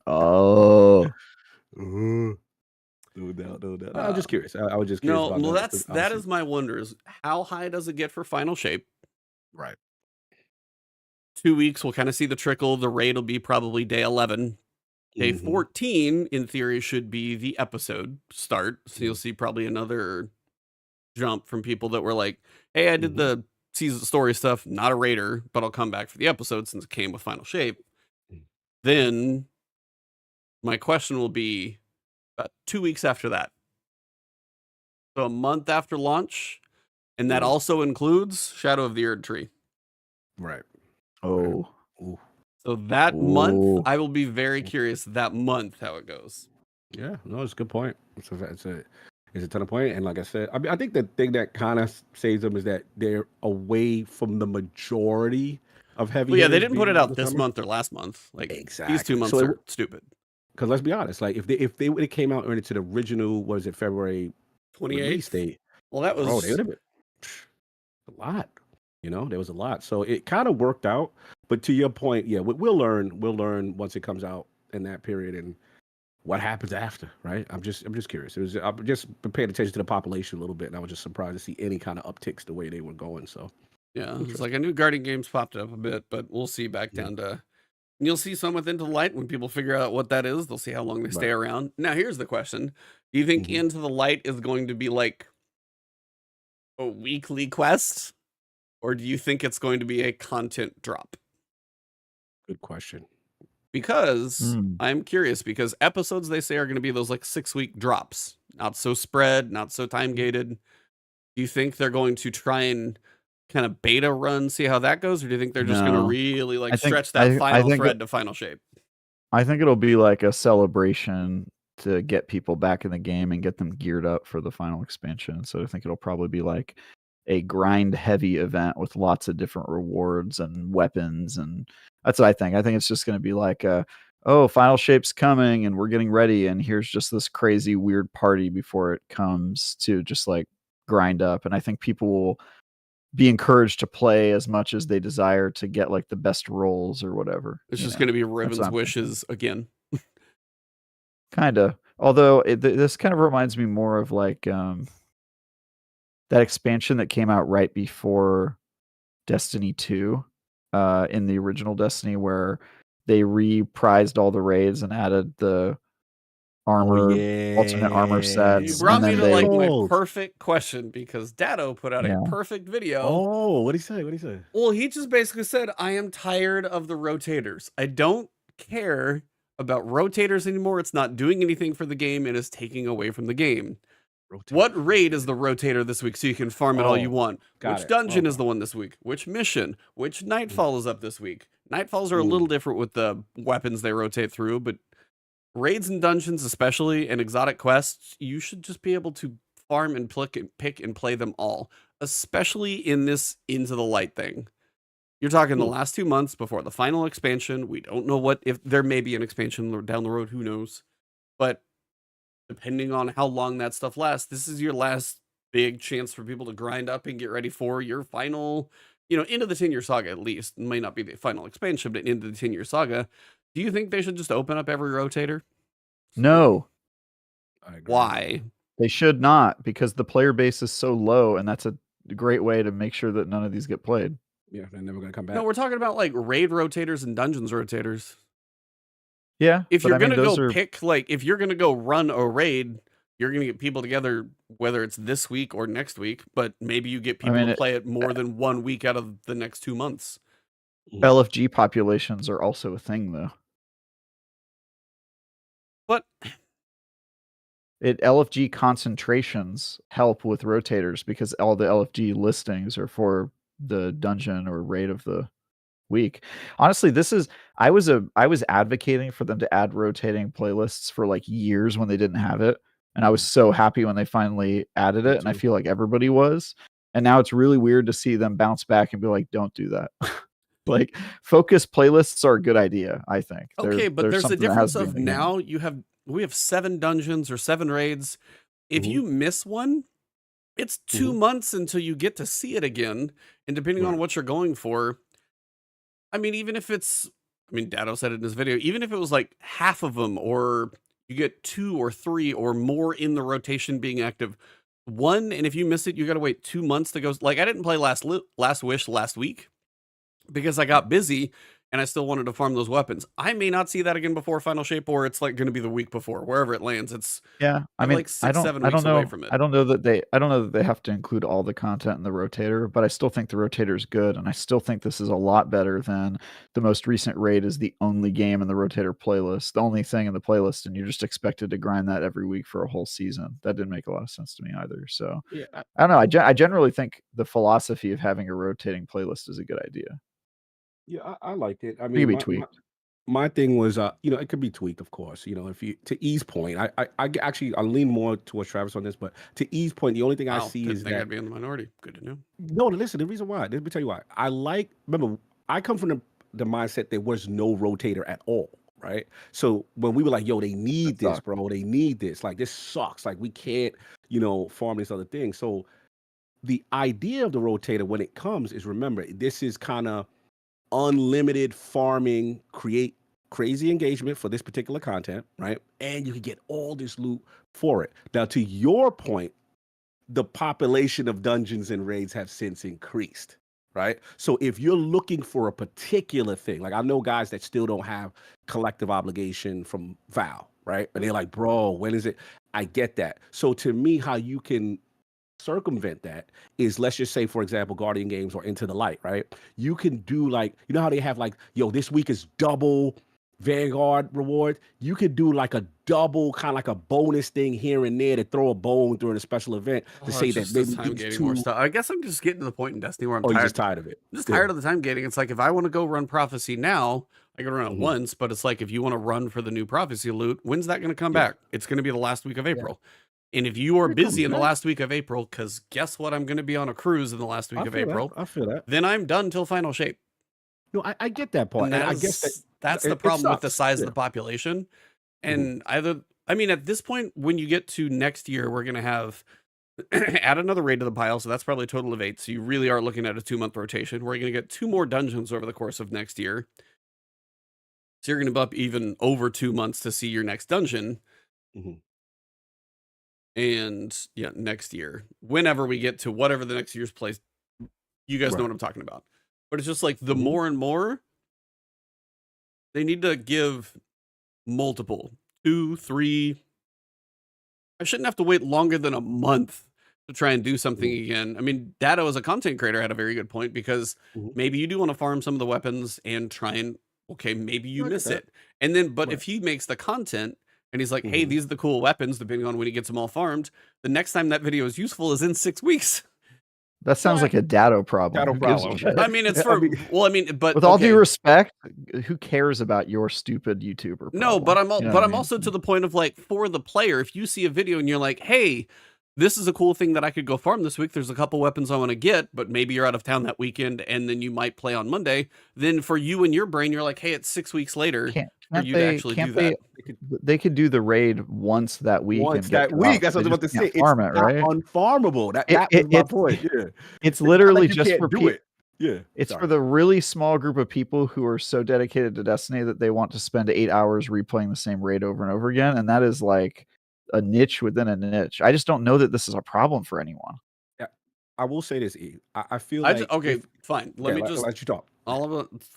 Oh, No doubt, no doubt. I was just curious. I was just curious No, about well, that. that is my wonder. Is how high does it get for final shape? Right. 2 weeks, we'll kind of see the trickle. The raid will be probably day 11. Day 14, in theory, should be the episode start. So you'll see probably another jump from people that were like, hey, I did the season story stuff, not a raider, but I'll come back for the episode since it came with final shape. Then my question will be about 2 weeks after that. So a month after launch. And that also includes Shadow of the Erd Tree. Right. oh, So that month, I will be very curious that month how it goes. Yeah, no, it's a good point. It's a ton of point. And like I said, I think the thing that kind of saves them is that they're away from the majority of heavy. Well, yeah, they didn't put it out this month or last month. Like these 2 months are stupid. Because let's be honest, like if they would have came out into the original, what is it, February 28th date? Well, that was they would have been a lot. You know, there was a lot. So it kind of worked out. But to your point, yeah, we'll learn. We'll learn once it comes out in that period and what happens after, right? I'm just curious. I'm just paying attention to the population a little bit, and I was just surprised to see any kind of upticks the way they were going. So yeah, it's like I knew Guardian Games popped up a bit, but we'll see back down to. And you'll see some with Into the Light when people figure out what that is. They'll see how long they stay around. Now, here's the question: do you think Into the Light is going to be like a weekly quest, or do you think it's going to be a content drop? Good question. Because I'm curious, because episodes they say are going to be those like 6-week drops, not so spread, not so time gated. Do you think they're going to try and kind of beta run, see how that goes, or do you think they're just going to really like stretch that final thread to final shape? I think it'll be like a celebration to get people back in the game and get them geared up for the final expansion. So I think it'll probably be like a grind heavy event with lots of different rewards and weapons, and that's what I think. I think it's just going to be like final shape's coming and we're getting ready, and here's just this crazy weird party before it comes to just like grind up. And I think people will be encouraged to play as much as they desire to get like the best rolls or whatever. It's just going to be Riven's wishes again. Kind of. Although this kind of reminds me more of like that expansion that came out right before Destiny 2 in the original Destiny, where they reprised all the raids and added the armor, alternate armor sets. You brought me to like my perfect question, because Dado put out a perfect video. Oh, what'd he say? Well, he just basically said, I am tired of the rotators. I don't care about rotators anymore. It's not doing anything for the game. It is taking away from the game. What raid is the rotator this week so you can farm it all you want? Which dungeon is the one this week? Which mission? Which Nightfall is up this week? Nightfalls are a little different with the weapons they rotate through, but raids and dungeons especially, and exotic quests, you should just be able to farm and pick and play them all, especially in this Into the Light thing. You're talking the last 2 months before the final expansion. We don't know if there may be an expansion down the road, who knows? But depending on how long that stuff lasts, this is your last big chance for people to grind up and get ready for your final, into the 10-year saga at least. It might not be the final expansion, but into the 10-year saga. Do you think they should just open up every rotator? No. I agree. Why? They should not, because the player base is so low, and that's a great way to make sure that none of these get played. Yeah, they're never going to come back. No, we're talking about like raid rotators and dungeons rotators. Yeah. If you're going to go if you're going to go run a raid, you're going to get people together, whether it's this week or next week, but maybe you get people to play it more than 1 week out of the next 2 months. LFG populations are also a thing, though. But LFG concentrations help with rotators because all the LFG listings are for the dungeon or raid of the week. Honestly, I was advocating for them to add rotating playlists for like years when they didn't have it, and I was so happy when they finally added it, and I feel like everybody was. And now it's really weird to see them bounce back and be like, don't do that. Like, focus playlists are a good idea, I think. Okay, but there's a something that has difference to be in of the game. now we have 7 dungeons or 7 raids. If you miss one, it's 2 months until you get to see it again. And depending on what you're going for, I mean, even if it's, I mean, Dado said it in his video, even if it was like half of them, or you get 2 or 3 or more in the rotation being active, and if you miss it, you got to wait 2 months to go. Like, I didn't play Last Wish last week because I got busy and I still wanted to farm those weapons. I may not see that again before Final Shape, or it's like going to be the week before, wherever it lands. It's I mean, like 6-7 weeks away from it. I don't know that they have to include all the content in the rotator, but I still think the rotator is good, and I still think this is a lot better than the most recent raid is the only game in the rotator playlist, the only thing in the playlist, and you're just expected to grind that every week for a whole season. That didn't make a lot of sense to me either. So I don't know. I generally think the philosophy of having a rotating playlist is a good idea. Yeah, I liked it. I It mean, can be tweaked. my thing was, it could be tweaked, of course. If you to E's point, I actually I lean more towards Travis on this, but to E's point, the only thing I see didn't is think that I'd be in the minority. Good to know. no, listen, the reason why, let me tell you why. Remember, I come from the mindset there was no rotator at all, right? So when we were like, yo, they need this, bro, they need this. Like, this sucks. Like, we can't, farm this other thing. So the idea of the rotator when it comes is, remember, this is kind of unlimited farming, create crazy engagement for this particular content, right? And you can get all this loot for it. Now, to your point, the population of dungeons and raids have since increased, right? So if you're looking for a particular thing, like I know guys that still don't have collective obligation from VOW, right? And they're like, bro, when is it? I get that. So to me, how you can circumvent that is, let's just say, for example, Guardian Games or Into the Light, right? You can do like, you know how they have like, yo, this week is double Vanguard reward. You could do like a double, kind of like a bonus thing here and there to throw a bone during a special event to say that maybe time gating more stuff. I guess I'm just getting to the point in Destiny where I'm you're tired. just tired of it. I'm just tired of the time gating. It's like, if I want to go run Prophecy now, I can run it once, but it's like, if you want to run for the new Prophecy loot, when's that going to come back? It's going to be the last week of April. And if you are busy in the last week of April, because guess what? I'm going to be on a cruise in the last week of April. I feel that. Then I'm done till Final Shape. No, I get that part. And I guess that's the problem with the size of the population. And I mean, at this point, when you get to next year, we're going to have add another raid to the pile. So that's probably a total of 8. So you really are looking at a 2-month rotation. We're going to get 2 more dungeons over the course of next year. So you're going to be up even over 2 months to see your next dungeon. And yeah, next year, whenever we get to whatever the next year's place, you guys know what I'm talking about. But it's just like, the more and more, they need to give multiple 2, 3. I shouldn't have to wait longer than a month to try and do something again. I mean, Dado as a content creator had a very good point, because maybe you do want to farm some of the weapons and try and, okay, maybe you miss it. And then, but if he makes the content and he's like, hey, these are the cool weapons, depending on when he gets them all farmed, the next time that video is useful is in 6 weeks. That sounds like a Dado problem. Who gives a shit? I mean, it's for, but with all due respect, who cares about your stupid YouTuber problem? No, but I'm also to the point of, like, for the player, if you see a video and you're like, hey, this is a cool thing that I could go farm this week, there's a couple weapons I want to get, but maybe you're out of town that weekend and then you might play on Monday, then for you and your brain, you're like, hey, it's 6 weeks later for you to actually do that. They could do the raid once that week. That's what I was about to say. It's farm it, right? Unfarmable. That was my point. Yeah. It's literally like just for people. Yeah. It's for the really small group of people who are so dedicated to Destiny that they want to spend 8 hours replaying the same raid over and over again. And that is like a niche within a niche. I just don't know that this is a problem for anyone. Yeah. I will say this, E. I feel like fine. Let me just let you talk.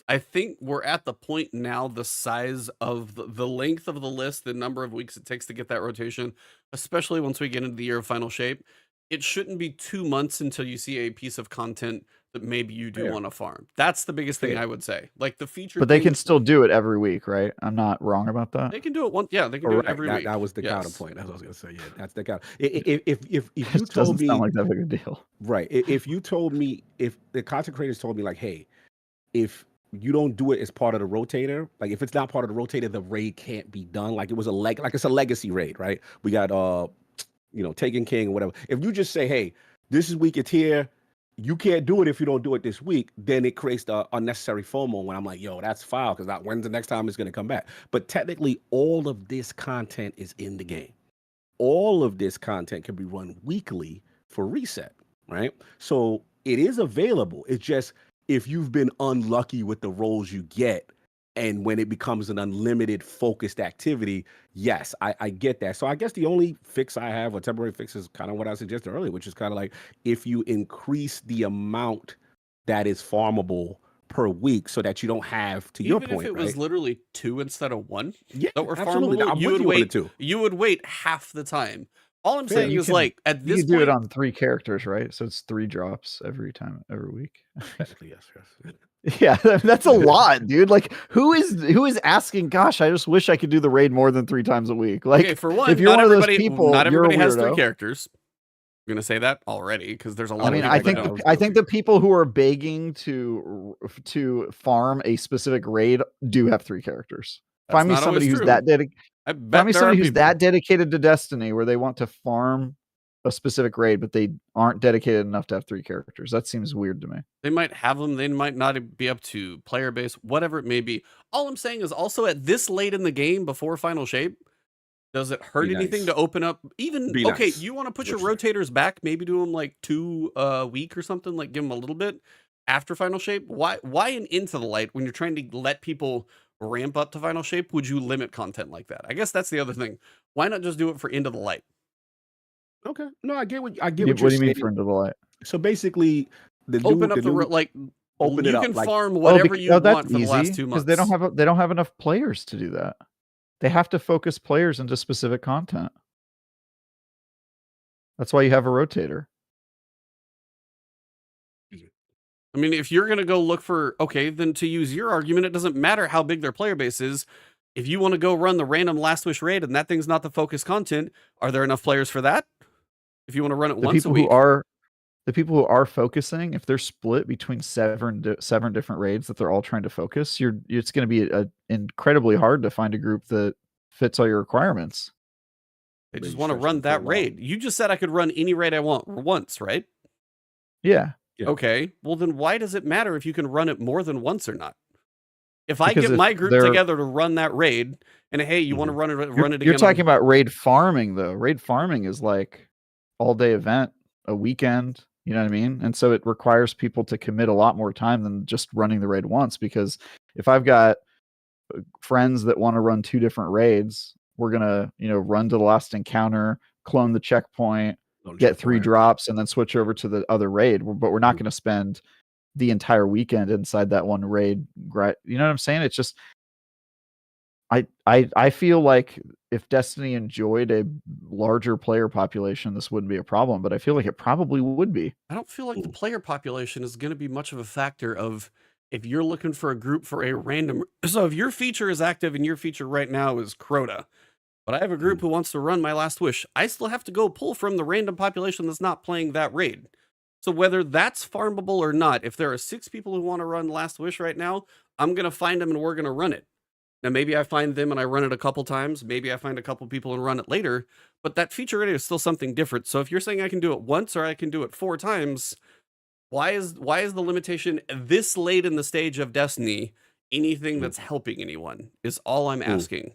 I think we're at the point now, the size of the length of the list, the number of weeks it takes to get that rotation, especially once we get into the year of Final Shape. It shouldn't be 2 months until you see a piece of content that maybe you do Fair. want to farm. That's the biggest thing Fair. I would say. Like the feature, But they can still do it every week, right? I'm not wrong about that. They can do it once. Yeah, they can do it every week. That was the Yes. counterpoint. That's what I was gonna say. Yeah, that's the counter. If you It told doesn't me sound like that big a deal. right, if you told me, if the content creators told me like, hey, if you don't do it as part of the rotator, like if it's not part of the rotator, the raid can't be done. Like it was like it's a legacy raid, right? We got Taken King or whatever. If you just say, hey, this is week, it's here, you can't do it if you don't do it this week, then it creates the unnecessary FOMO when I'm like, yo, that's foul, because when's the next time it's going to come back? But technically, all of this content is in the game. All of this content can be run weekly for reset, right? So it is available. It's just if you've been unlucky with the roles you get, and when it becomes an unlimited focused activity, yes, I get that. So I guess the only fix I have, or temporary fix, is kind of what I suggested earlier, which is kind of like if you increase the amount that is farmable per week so that you don't have, to your point, even if it was literally 2 instead of 1 yeah, that were absolutely. farmable, I'm with you on it too. you would wait half the time. All I'm Fair. saying You is can- like at You this can do point, it on 3 characters, right? So it's 3 drops every week. Technically, yes. Yeah, that's a lot, dude. Like, who is asking? Gosh, I just wish I could do the raid more than 3 times a week. Like, okay, for one, if you're not one of those everybody, people, not you're a everybody has 3 weirdo. characters. I'm gonna say that already because there's a lot I mean, of I people think that don't. I think the people who are begging to farm a specific raid do have 3 characters. That's Find me not somebody always who's true. that dedicated. I Find bet me there somebody are who's people. that dedicated to Destiny where they want to farm a specific raid, but they aren't dedicated enough to have 3 characters. That seems weird to me. They might have them. They might not be up to player base, whatever it may be. All I'm saying is also at this late in the game before final shape, does it hurt Be anything nice. to open up even Be okay, nice. you want to put What your you say. rotators back, maybe do them like 2 a week or something, like give them a little bit after final shape? Why an into the light when you're trying to let people ramp up to final shape would you limit content like that? I guess that's the other thing. Why not just do it for into the light? Okay. No, I get what What you're do you mean saying. for into the light? So basically, Open up like open it you up, can like, farm whatever you that's want for the last 2 months. because they don't have enough players to do that. They have to focus players into specific content. That's why you have a rotator. I mean, if you're going to go look for, okay, then to use your argument, it doesn't matter how big their player base is. If you want to go run the random Last Wish raid and that thing's not the focus content, are there enough players for that? If you want to run it once a week? The people who are focusing, if they're split between 7 different raids that they're all trying to focus, it's going to be incredibly hard to find a group that fits all your requirements. They Maybe just want to stretch run them for a that while. raid. You just said I could run any raid I want once, right? Yeah. Yeah. Okay. Well, then why does it matter if you can run it more than once or not? If I Because get if my group they're- together to run that raid, and hey, you want to run it again? You're talking about raid farming, though. Raid farming is like all-day event, a weekend. You know what I mean? And so it requires people to commit a lot more time than just running the raid once. Because if I've got friends that want to run 2 different raids, we're gonna, run to the last encounter, clone the checkpoint, get 3 drops, and then switch over to the other raid. But we're not going to spend the entire weekend inside that one raid. You know what I'm saying? It's just, I feel like if Destiny enjoyed a larger player population, this wouldn't be a problem, but I feel like it probably would be. I don't feel like the player population is going to be much of a factor of if you're looking for a group for a random. So if your feature is active and your feature right now is Crota, but I have a group who wants to run my Last Wish, I still have to go pull from the random population that's not playing that raid. So whether that's farmable or not, if there are 6 people who want to run Last Wish right now, I'm going to find them and we're going to run it. Now, maybe I find them and I run it a couple times. Maybe I find a couple people and run it later. But that feature raid is still something different. So if you're saying I can do it once or I can do it 4 times, why is the limitation this late in the stage of Destiny anything that's helping anyone is all I'm asking.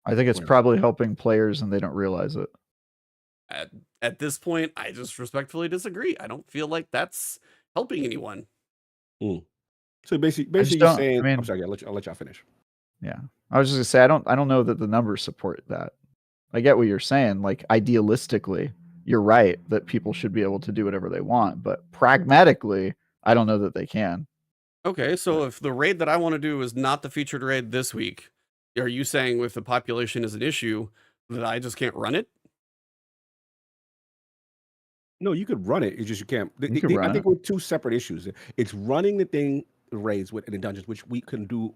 I think it's probably helping players and they don't realize it. At this point, I just respectfully disagree. I don't feel like that's helping anyone. So basically you're don't- saying, I mean- I'm sorry, I'll let y'all finish. Yeah. I was just gonna say I don't know that the numbers support that. I get what you're saying. Like, idealistically, you're right that people should be able to do whatever they want, but pragmatically, I don't know that they can. Okay, so if the raid that I want to do is not the featured raid this week, are you saying if the population is an issue that I just can't run it? No, you could run it. It's just you can't. You could I run think it. we're two separate issues. It's running the thing raids with in the dungeons, which we can do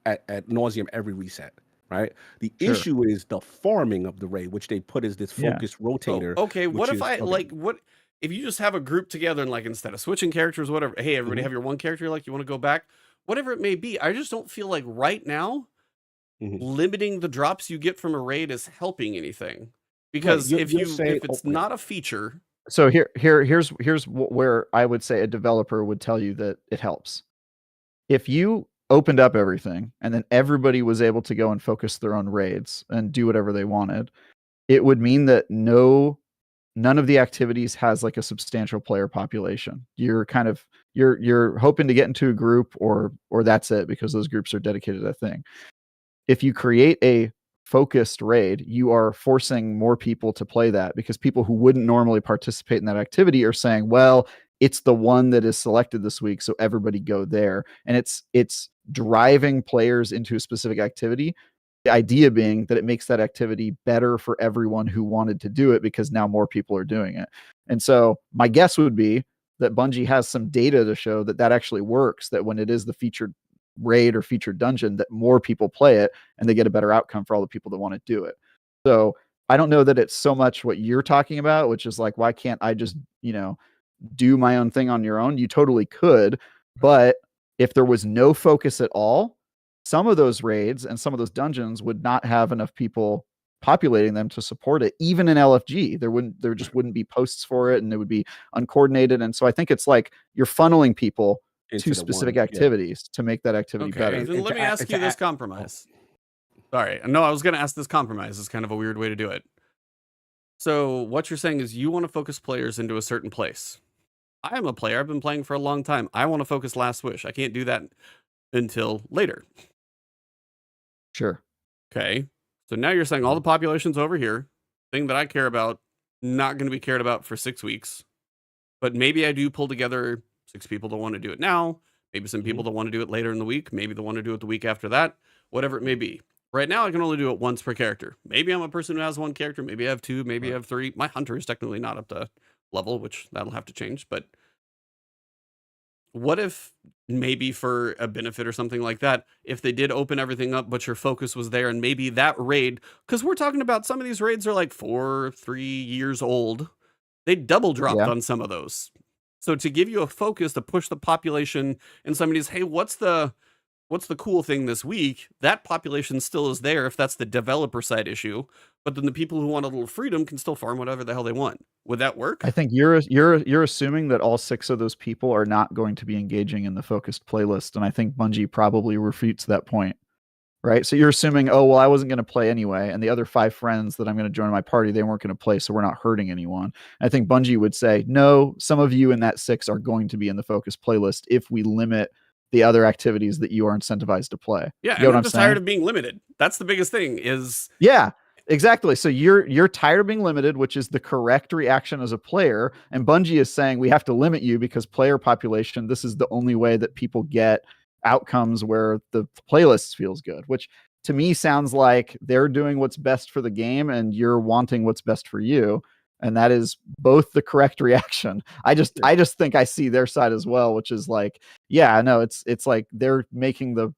at nauseum every reset. Right. The Sure. issue is the farming of the raid, which they put as this Yeah. focus Oh, rotator. okay. What which if is I okay. like what if you just have a group together and like instead of switching characters, whatever, hey, everybody Mhm. have your one character, like you want to go back, whatever it may be. I just don't feel like right now Mhm. limiting the drops you get from a raid is helping anything. Right. Because You're saying, if it's yeah. not a feature, So here's where I would say a developer would tell you that it helps. If you opened up everything and then everybody was able to go and focus their own raids and do whatever they wanted, it would mean that none of the activities has like a substantial player population. You're kind of you're hoping to get into a group or that's it, because those groups are dedicated to that thing. If you create a focused raid, you are forcing more people to play that, because people who wouldn't normally participate in that activity are saying, well, it's the one that is selected this week, so everybody go there. And it's driving players into a specific activity. The idea being that it makes that activity better for everyone who wanted to do it, because now more people are doing it. And so my guess would be that Bungie has some data to show that that actually works, that when it is the featured raid or featured dungeon, that more people play it and they get a better outcome for all the people that want to do it. So I don't know that it's so much what you're talking about, which is like, why can't I just, do my own thing on your own? You totally could. But if there was no focus at all, some of those raids and some of those dungeons would not have enough people populating them to support it. Even in LFG, there just wouldn't be posts for it, and it would be uncoordinated. And so I think it's like you're funneling people Into to the specific one, yeah. activities to make that activity okay, better. then And let to me add- ask and you to this add- compromise. Sorry, no, I was going to ask this compromise. It's kind of a weird way to do it. So what you're saying is you want to focus players into a certain place. I am a player. I've been playing for a long time. I want to focus Last Wish. I can't do that until later. Sure. Okay. So now you're saying all the population's over here. Thing that I care about, not going to be cared about for 6 weeks. But maybe I do pull together 6 people that want to do it now. Maybe some people that want to do it later in the week. Maybe they want to do it the week after that. Whatever it may be. Right now, I can only do it once per character. Maybe I'm a person who has one character. Maybe I have 2. Maybe I have 3. My hunter is technically not up to level, which that'll have to change. But what if maybe for a benefit or something like that, if they did open everything up, but your focus was there, and maybe that raid, because we're talking about some of these raids are like 3 years old. They double dropped on some of those. So to give you a focus to push the population and somebody's, hey, what's the cool thing this week? That population still is there if that's the developer side issue. But then the people who want a little freedom can still farm whatever the hell they want. Would that work? I think you're assuming that all 6 of those people are not going to be engaging in the focused playlist, and I think Bungie probably refutes that point. Right? So you're assuming, oh, well, I wasn't going to play anyway, and the other 5 friends that I'm going to join my party, they weren't going to play, so we're not hurting anyone. I think Bungie would say, no, some of you in that 6 are going to be in the focus playlist if we limit the other activities that you are incentivized to play. Yeah, you know and I'm what just saying? tired of being limited. That's the biggest thing is... Yeah, exactly. So you're tired of being limited, which is the correct reaction as a player, and Bungie is saying we have to limit you because player population, this is the only way that people get outcomes where the playlist feels good, which to me sounds like they're doing what's best for the game and you're wanting what's best for you, and that is both the correct reaction. I just think I see their side as well, which is like, yeah, no, it's like they're making the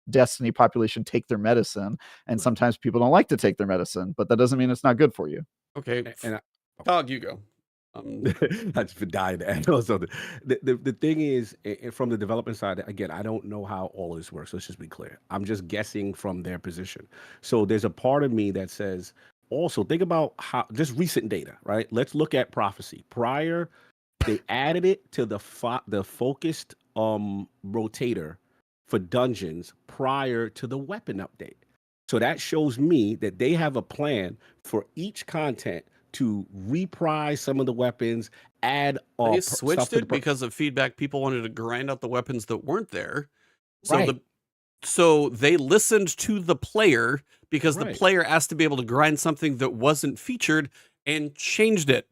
Destiny population take their medicine, and sometimes people don't like to take their medicine, but that doesn't mean it's not good for you. Okay, And Cog, you go. I just been dying to add on something. The thing is, from the development side, again, I don't know how all of this works. Let's just be clear. I'm just guessing from their position. So there's a part of me that says, also think about how just recent data, right? Let's look at prophecy. Prior, they added it to the focused rotator for dungeons prior to the weapon update. So that shows me that they have a plan for each content to reprise some of the weapons, add They stuff switched to it because of feedback. People wanted to grind out the weapons that weren't there. So Right. so they listened to the player because the Right. player asked to be able to grind something that wasn't featured and changed it.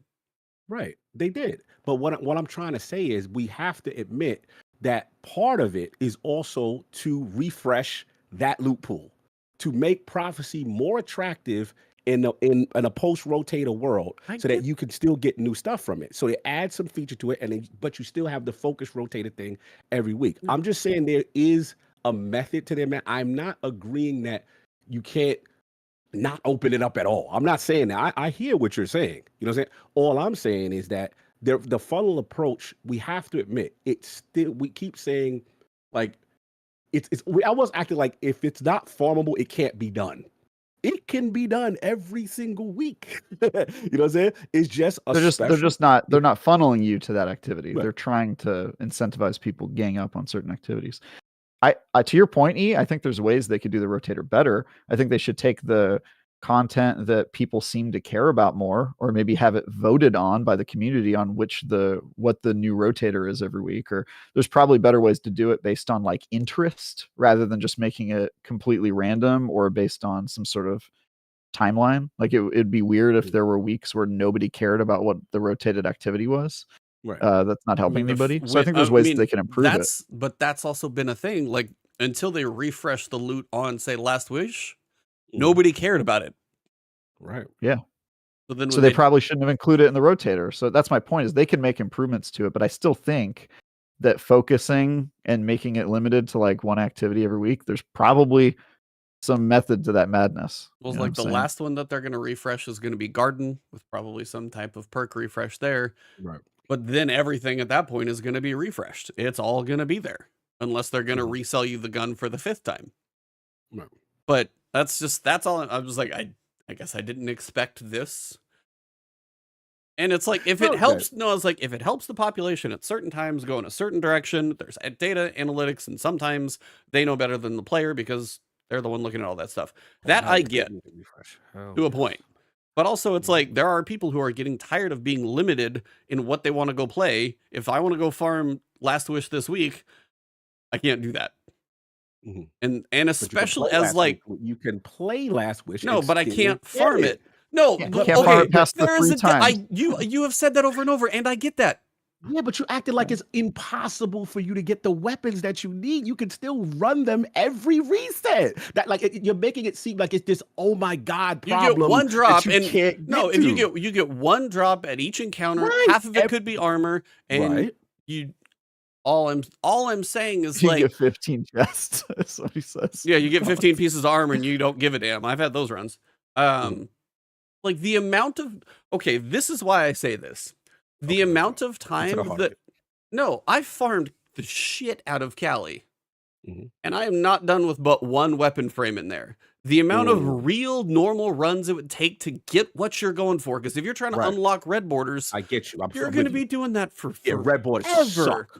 Right. They did. But what I'm trying to say is we have to admit that part of it is also to refresh that loot pool, to make prophecy more attractive in a post-rotator world I so that get- you can still get new stuff from it. So it adds some feature to it, and then, but you still have the focus rotator thing every week. I'm just saying there is a method to them. I'm not agreeing that you can't not open it up at all. I'm not saying that. I hear what you're saying. You know what I'm saying? All I'm saying is that the funnel approach, we have to admit, it's still, we keep saying like we almost acting like if it's not farmable, it can't be done. It can be done every single week. You know what I'm saying? It's just a they're not funneling you to that activity. Right. They're trying to incentivize people gang up on certain activities. I to your point, I think there's ways they could do the rotator better. I think they should take the content that people seem to care about more, or maybe have it voted on by the community on what the new rotator is every week. Or there's probably better ways to do it based on like interest rather than just making it completely random or based on some sort of timeline. Like it'd be weird if there were weeks where nobody cared about what the rotated activity was. Right. That's not helping anybody. So I think there's ways they can improve it. But that's also been a thing. Like until they refresh the loot on, say, Last Wish, nobody cared about it. Right. Yeah. So they probably shouldn't have included it in the rotator. So that's my point, is they can make improvements to it, but I still think that focusing and making it limited to like one activity every week, there's probably some method to that madness. Well, like the last one that they're going to refresh is going to be Garden, with probably some type of perk refresh there. Right. But then everything at that point is going to be refreshed. It's all going to be there, unless they're going to resell you the gun for the 5th time. Right. But that's all. I was like, I guess I didn't expect this. And it's like, if it helps, it's like, if it helps the population at certain times go in a certain direction, there's data analytics, and sometimes they know better than the player because they're the one looking at all that stuff. That I get to a point. But also it's like, there are people who are getting tired of being limited in what they want to go play. If I want to go farm Last Wish this week, I can't do that. And especially as like, you can play Last Wish. No, but I can't farm it. No, can't farm it past the 3 times. You have said that over and over, and I get that. Yeah, but you acted like it's impossible for you to get the weapons that you need. You can still run them every reset. That like you're making it seem like it's this oh my god problem. You get one drop, and you get one drop at each encounter. Right. Half of it could be armor, and you. All I'm saying is you like get 15 chests. That's what he says. Yeah, you get 15 pieces of armor, and you don't give a damn. I've had those runs. Like the amount of this is why I say this. The amount of time I farmed the shit out of Cali, and I am not done with but one weapon frame in there. The amount of real normal runs it would take to get what you're going for, because if you're trying to unlock red borders, I get you. You're going to be doing that for red borders suck.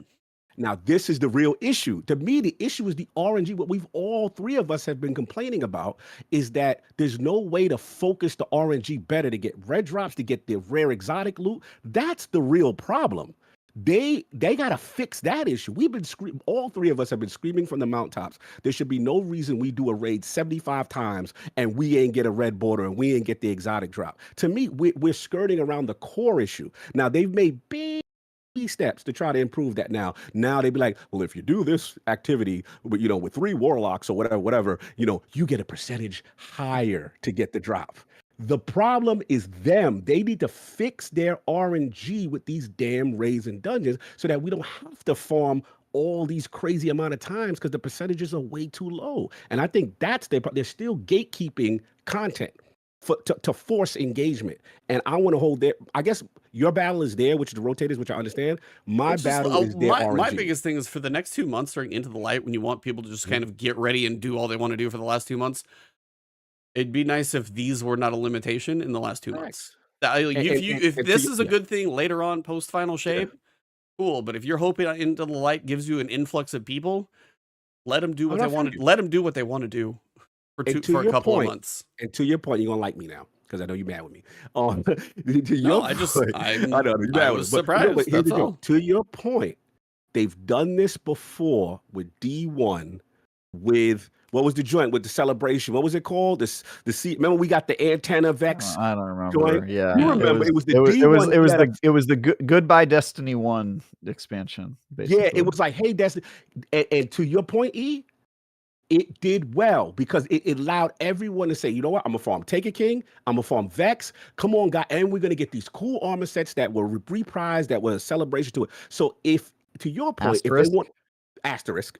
Now, this is the real issue. To me, the issue is the RNG. What we've all three of us have been complaining about is that there's no way to focus the RNG better to get red drops, to get the rare exotic loot. That's the real problem. They got to fix that issue. We've been screaming, all three of us have been screaming from the mountaintops. There should be no reason we do a raid 75 times and we ain't get a red border and we ain't get the exotic drop. To me, we're skirting around the core issue. Now, they've made big steps to try to improve that. Now they'd be like, well, if you do this activity, with 3 warlocks or whatever, you get a percentage higher to get the drop. The problem is them. They need to fix their RNG with these damn raids and dungeons so that we don't have to farm all these crazy amount of times because the percentages are way too low. And I think that's they're still gatekeeping content to force engagement. And I want to hold there. I guess your battle is there, which is the rotators, which I understand. My battle is their RNG. My biggest thing is for the next 2 months during Into the Light, when you want people to just kind of get ready and do all they want to do for the last 2 months, it'd be nice if these were not a limitation in the last 2 months. If this is a good thing later on post final shape, cool. But if you're hoping Into the Light gives you an influx of people, let them do what they want to. Let them do what they want to do for a couple of months. And to your point, you're gonna like me now because I know you're mad with me. I was surprised. That's all. To your point, they've done this before with D1 with. What was the joint with the celebration? What was it called? The seat. Remember we got the antenna Vex. I don't remember. Joint? Yeah, you remember? It was the D1. It was the Goodbye Destiny 1 expansion. Basically. Yeah, it was like, hey, Destiny. And to your point, E, it did well because it allowed everyone to say, you know what, I'm gonna farm Take a King, I'm gonna farm Vex. Come on, guy, and we're gonna get these cool armor sets that were reprised, that were a celebration to it. So if, to your point, if they Asterisk. want asterisk,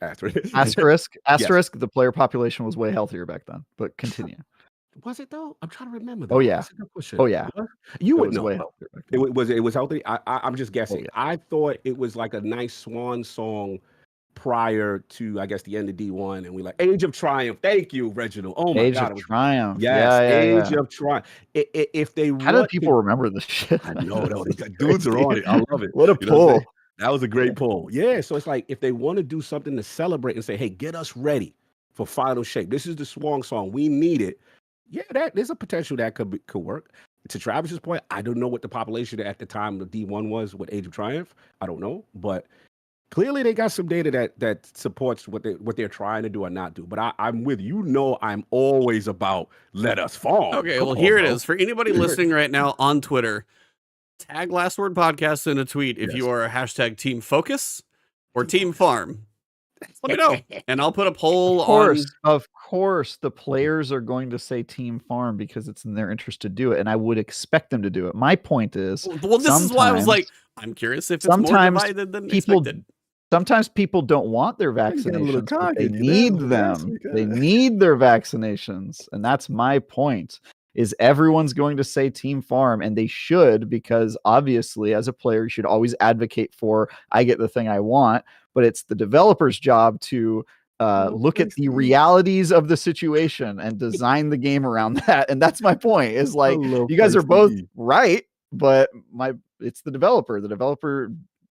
Asterisk, the player population was way healthier back then. But continue. Was it though? I'm trying to remember. Oh yeah. Oh yeah. You It would was know. way healthier back It then. was healthy. I'm just guessing. yeah. I thought it was like a nice swan song prior to, I guess, the end of D1, and we like Age of Triumph. Thank you, Reginald. Oh my Age God, of Triumph. yes, Age Yeah. of Triumph. If they How do people remember this shit? I know, no, dudes are on it. I love it. What a You know what I'm pull. saying? That was a great poll. Yeah, so it's like if they want to do something to celebrate and say, "Hey, get us ready for Final Shape. This is the swan song. We need it." Yeah, there's a potential that could work. To Travis's point, I don't know what the population at the time of D1 was with Age of Triumph. I don't know, but clearly they got some data that supports what they're trying to do or not do. But I'm with you. Know I'm always about let us farm. Okay, Come well, on, here it bro. is. For anybody listening right now on Twitter, tag Last Word Podcast in a tweet if Yes. you are a hashtag Team Focus or Team Farm. Let me know, and I'll put a poll on. Of course, the players are going to say Team Farm because it's in their interest to do it, and I would expect them to do it. My point is, Well, this is why I was like, I'm curious if it's more divided than expected. Sometimes people don't want their vaccinations, but they need them. They need their vaccinations, and that's my point. Is everyone's going to say Team Farm, and they should, because obviously, as a player, you should always advocate for I get the thing I want. But it's the developer's job to look at the realities of the situation and design the game around that. And that's my point. Is like you guys are both right, but it's the developer. The developer,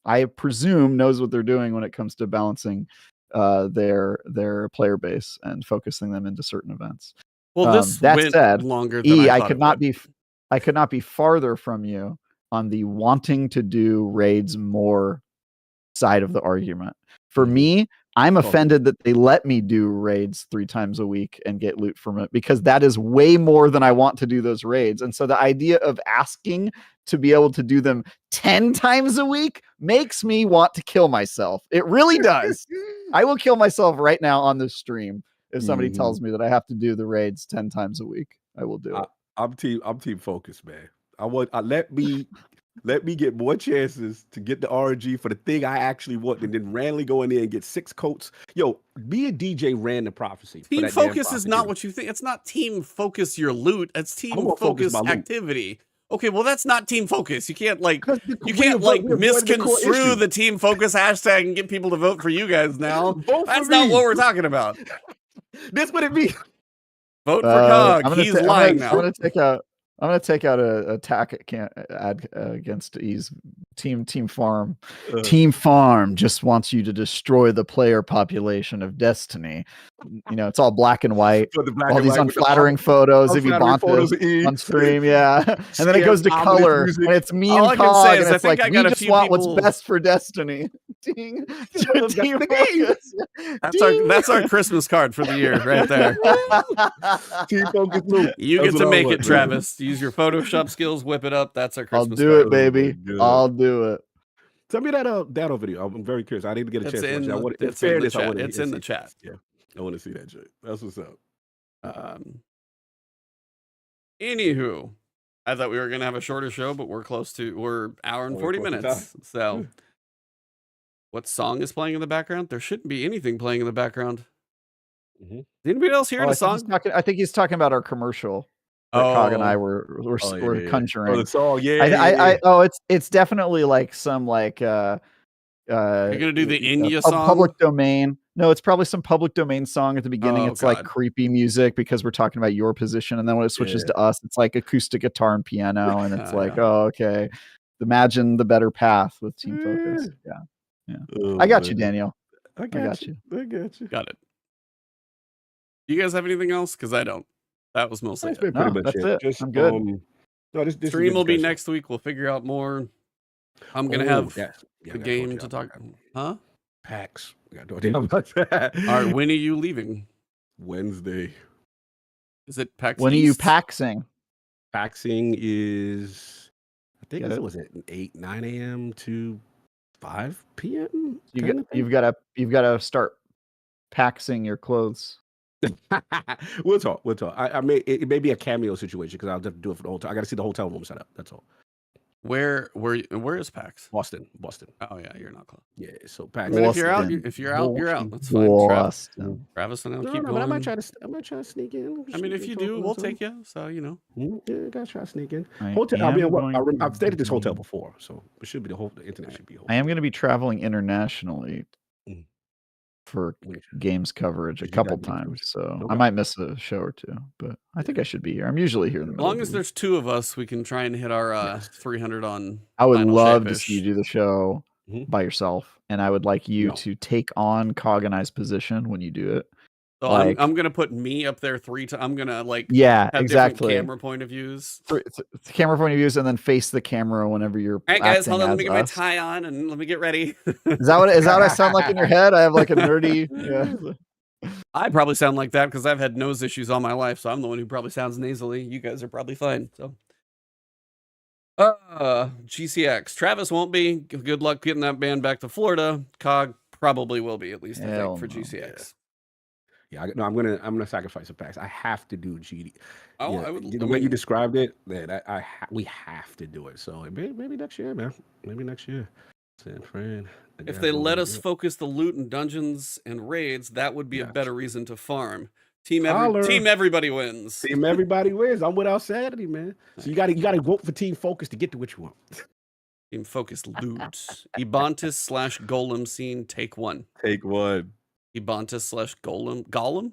I presume, knows what they're doing when it comes to balancing their player base and focusing them into certain events. Well, this that went said, longer than I could not be farther from you on the wanting to do raids more side of the argument. For me, I'm offended that they let me do raids 3 times a week and get loot from it, because that is way more than I want to do those raids. And so the idea of asking to be able to do them 10 times a week makes me want to kill myself. It really does. I will kill myself right now on this stream if somebody tells me that I have to do the raids 10 times a week. I will do it. I'm team focused, man. Let me get more chances to get the RNG for the thing I actually want, and then randomly go in there and get 6 coats. Yo, me and DJ ran the prophecy. Team focus is not what you think. It's not team focus your loot. It's team focus activity. Okay, well, that's not team focus. You can't misconstrue the team focus hashtag and get people to vote for you guys now. That's not what we're talking about. That's what it means. Vote for Cog. He's lying now. I'm gonna take out a attack against E's Team Farm. Team Farm just wants you to destroy the player population of Destiny. You know, it's all black and white. All these unflattering photos of Ebontis on stream, yeah. And then it goes to color, and it's me and Cog, and it's like, we just want what's best for Destiny. That's our Christmas card for the year right there. Team focus loop. You get to make it, Travis. Use your Photoshop skills, whip it up. That's our Christmas card. I'll do it, baby. I'll do it. Tell me that video. I'm very curious. I need to get a chance to watch that. It's in the chat. Yeah, I want to see that shit. That's what's up. Anywho, I thought we were gonna have a shorter show, but we're hour and 40 minutes. So, what song is playing in the background? There shouldn't be anything playing in the background. Is anybody else hearing a song? I think he's talking about our commercial. Cog and I were conjuring. Oh, the song, it's definitely like some like you're gonna do the India song, public domain. No, it's probably some public domain song at the beginning. It's like creepy music because we're talking about your position, and then when it switches to us, it's like acoustic guitar and piano, and it's oh, okay. Imagine the better path with Team Focus. Yeah. I got you, Daniel. I got you. Got it. Do you guys have anything else? Because I don't. That was mostly it. That's it. I'm good. This stream will be next week. We'll figure out more. I'm gonna have the game to talk. Huh? PAX. All right. When are you leaving? Wednesday. Is it PAX? When are you paxing? Paxing is, I think it was at 9 a.m. to 5 p.m. You've got to start paxing your clothes. We'll talk. We'll talk. I may it may be a cameo situation because I'll have to do it for the hotel. I got to see the hotel room set up. That's all. Where is PAX? Boston. Oh yeah, you're not close. Yeah. So I PAX. mean, if you're out, you're out. That's fine. Boston. Travis and I'll No, keep no, going. but I might try to sneak in. I mean, if you do, we'll take you. So you know. Yeah, gotta try to sneak in. I Hotel. I mean, am going I've stayed at this to hotel be- before, so it should be the internet should be. I am going to be traveling internationally Mm. for When- games coverage a You got couple games times, coverage. so I Okay. might miss a show or two, but I think I should be here. I'm usually here in the As middle. long of as the week. there's two of us, we can try and hit our Yes. 300 on. I would Final love to Shape-ish. see you do the show Mhm. by yourself, and I would like you No. to take on Cog and I's position when you do it. So Like- I'm gonna put me up there 3 times. I'm gonna Yeah, have exactly. different camera point of views. Camera point of views, and then face the camera whenever you're. All right, guys, acting hold on. Let me as get my us. tie on and let me get ready. Is that what I sound like in your head? I have like a nerdy. Yeah. I probably sound like that because I've had nose issues all my life, so I'm the one who probably sounds nasally. You guys are probably fine. So, GCX. Travis won't be. Good luck getting that band back to Florida. Cog probably will be, at least I Hell think, for no. GCX. Yeah, no, I'm gonna sacrifice a PAX. I have to do GD. Oh, Yeah, I would. the way you described it, man, we have to do it. So maybe next year, man. Maybe next year. San Fran. If they let us focus the loot and dungeons and raids, that would be a Yes. better reason to farm. Holler. Team everybody wins. Team everybody wins. I'm without Saturday, man. So you gotta vote for Team Focus to get to what you want. Team focus loot. Ebontis / Golem scene take 1. Take one. Ebontis / Golem. Golem?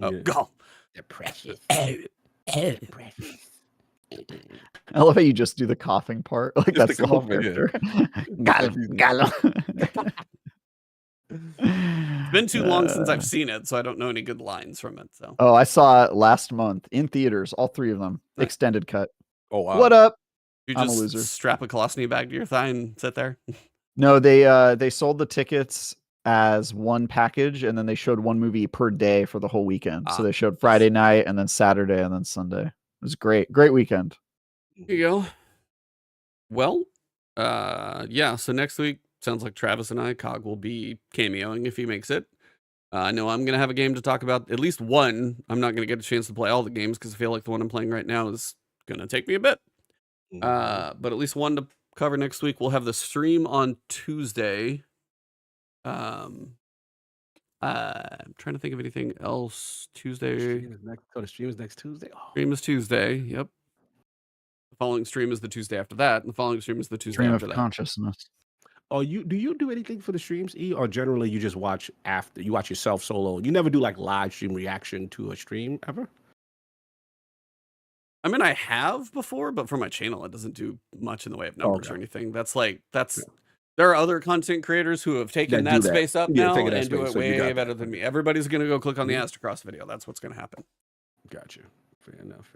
Oh, Yeah. Golem. They're precious. Precious. I love how you just do the coughing part. Like Just that's the the whole coughing, yeah. character. Gallo. It's been too long since I've seen it, so I don't know any good lines from it. So Oh, I saw it last month in theaters, all 3 of them. Nice. Extended cut. Oh wow. What up? you I'm a just loser. strap a colostomy bag to your thigh and sit there. No, they sold the tickets as one package, and then they showed one movie per day for the whole weekend. Ah. So they showed Friday night, and then Saturday, and then Sunday. It was great weekend. Here you go. Well, yeah. So next week sounds like Travis and I, Cog, will be cameoing if he makes it. I know I'm gonna have a game to talk about, at least one. I'm not gonna get a chance to play all the games because I feel like the one I'm playing right now is gonna take me a bit. But at least one to cover next week. We'll have the stream on Tuesday. I'm trying to think of anything else. Tuesday. The stream is next Tuesday. Oh, Stream is Tuesday. Yep. The following stream is the Tuesday after that, and the following stream is the Tuesday Stream after of that. consciousness. do you do anything for the streams, E, or generally you just watch after you watch yourself solo? You never do like live stream reaction to a stream ever? I mean, I have before, but for my channel, it doesn't do much in the way of numbers or Okay. anything. There are other content creators who have taken That do that that. space up Yeah, now taking that and do space, it so you got way that. better than me. Everybody's gonna go click on the Mhm. Astrocross video. That's what's gonna happen. Gotcha. Fair enough.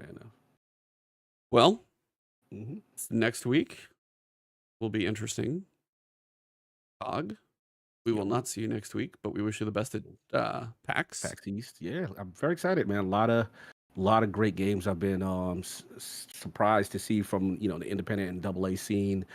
Well, Mm-hmm. next week will be interesting. Cog, we will not see you next week, but we wish you the best at PAX. PAX East. Yeah, I'm very excited, man. A lot of great games. I've been surprised to see from the independent and AA scene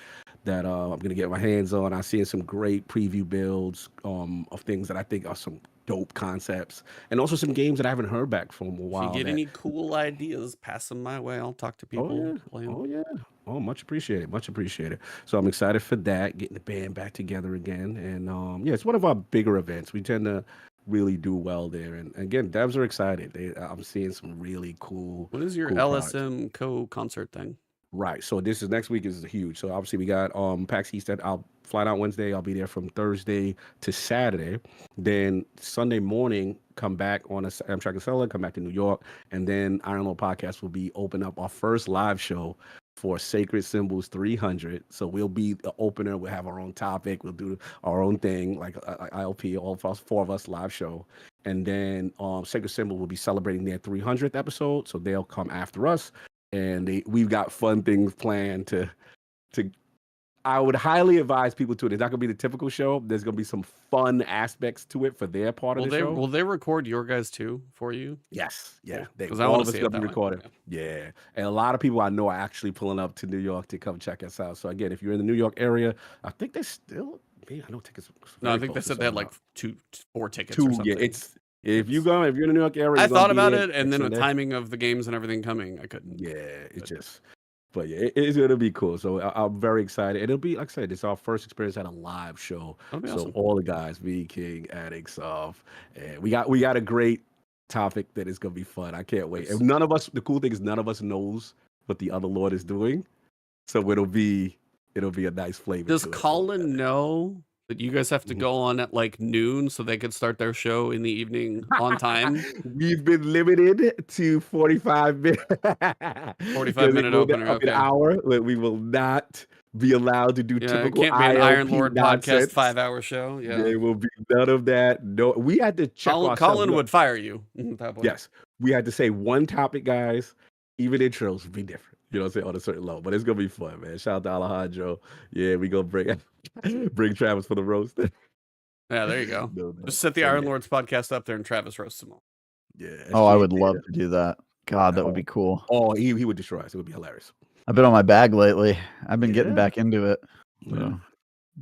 that I'm gonna get my hands on. I'm seeing some great preview builds of things that I think are some dope concepts, and also some games that I haven't heard back from a If while. you get that- any cool ideas, pass them my way. I'll talk to people. Oh yeah. Play 'em. Oh yeah. Oh, much appreciated. Much appreciated. So I'm excited for that, getting the band back together again. And yeah, it's one of our bigger events. We tend to really do well there. And again, devs are excited. I'm seeing some really cool. What is your cool products. LSM co-concert thing? Right. So this is next week is huge. So obviously we got PAX East. I'll fly out Wednesday. I'll be there from Thursday to Saturday. Then Sunday morning, come back on Amtrak and Seller, come back to New York, and then Iron Lord Podcast will be open up our first live show for Sacred Symbols 300. So we'll be the opener. We'll have our own topic. We'll do our own thing, like ILP, all of us, 4 of us live show. And then Sacred Symbol will be celebrating their 300th episode. So they'll come after us. And we've got fun things planned to I would highly advise people to it. It's not gonna be the typical show. There's gonna be some fun aspects to it for their part of the show. Will they record your guys too for you? Yes, yeah. Cool. 'Cause All I wanna of us see it gonna be that way. recorded. Yeah, and a lot of people I know are actually pulling up to New York to come check us out. So again, if you're in the New York area, I think there's still maybe I know tickets. No, I think they said they had like 4 tickets or two. something. Yeah, it's if you go if you're in the New York area. I you're gonna thought be about there it, and next then with Sunday. timing of the games and everything coming, I couldn't. Yeah, it's just. But yeah, it's gonna be cool. So I'm very excited. It'll be like I said, it's our first experience at a live show. That'll be So awesome. all the guys, me, King, Addicts, and we got a great topic that is gonna be fun. I can't wait. And none of us. The cool thing is none of us knows what the other Lord is doing, so it'll be a nice flavor. Does to it. Colin know that you guys have to Mhm. go on at like noon so they could start their show in the evening on time? We've been limited to 45 minutes. 45-minute opener. Up Okay. an hour. We will not be allowed to do Yeah, it typical can't be an Iron ILP Lord nonsense. podcast 5-hour show. Yeah. There will be none of that. No, we had to check ourselves. Colin would fire you at that point. Yes, we had to say one topic, guys. Even intros would be different. You know what I'm saying? On a certain level. But it's gonna be fun, man. Shout out to Alejandro. Yeah, we gonna bring Travis for the roast. Yeah, there you go. No, Just set the but Iron yeah. Lords podcast up there and Travis roasts them all. Yeah. Oh, I SG, would yeah. love to do that. God, that would be cool. Oh, he would destroy us. It would be hilarious. I've been on my bag lately. I've been getting Yeah. back into it. So Yeah. I'm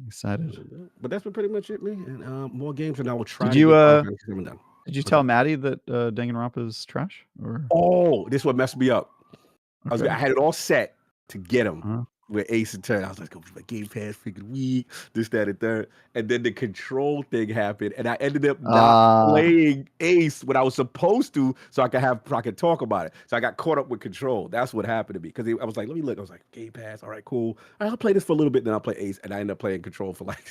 excited. But that's been pretty much it, man. And more games, and I will try. Did to you, get Conquests coming down. Did you tell Maddie that Danganronpa is trash? Or Oh, this what messed me up. okay. I had it all set to get him Uh-huh. with Ace and Turn. I was like, "Go my Game Pass, freaking week, this, that, and third." And then the control thing happened, and I ended up not playing Ace when I was supposed to, so I could talk about it. So I got caught up with control. That's what happened to me because I was like, "Let me look." I was like, "Game Pass, all right, cool. All right, I'll play this for a little bit, then I'll play Ace." And I ended up playing control for like.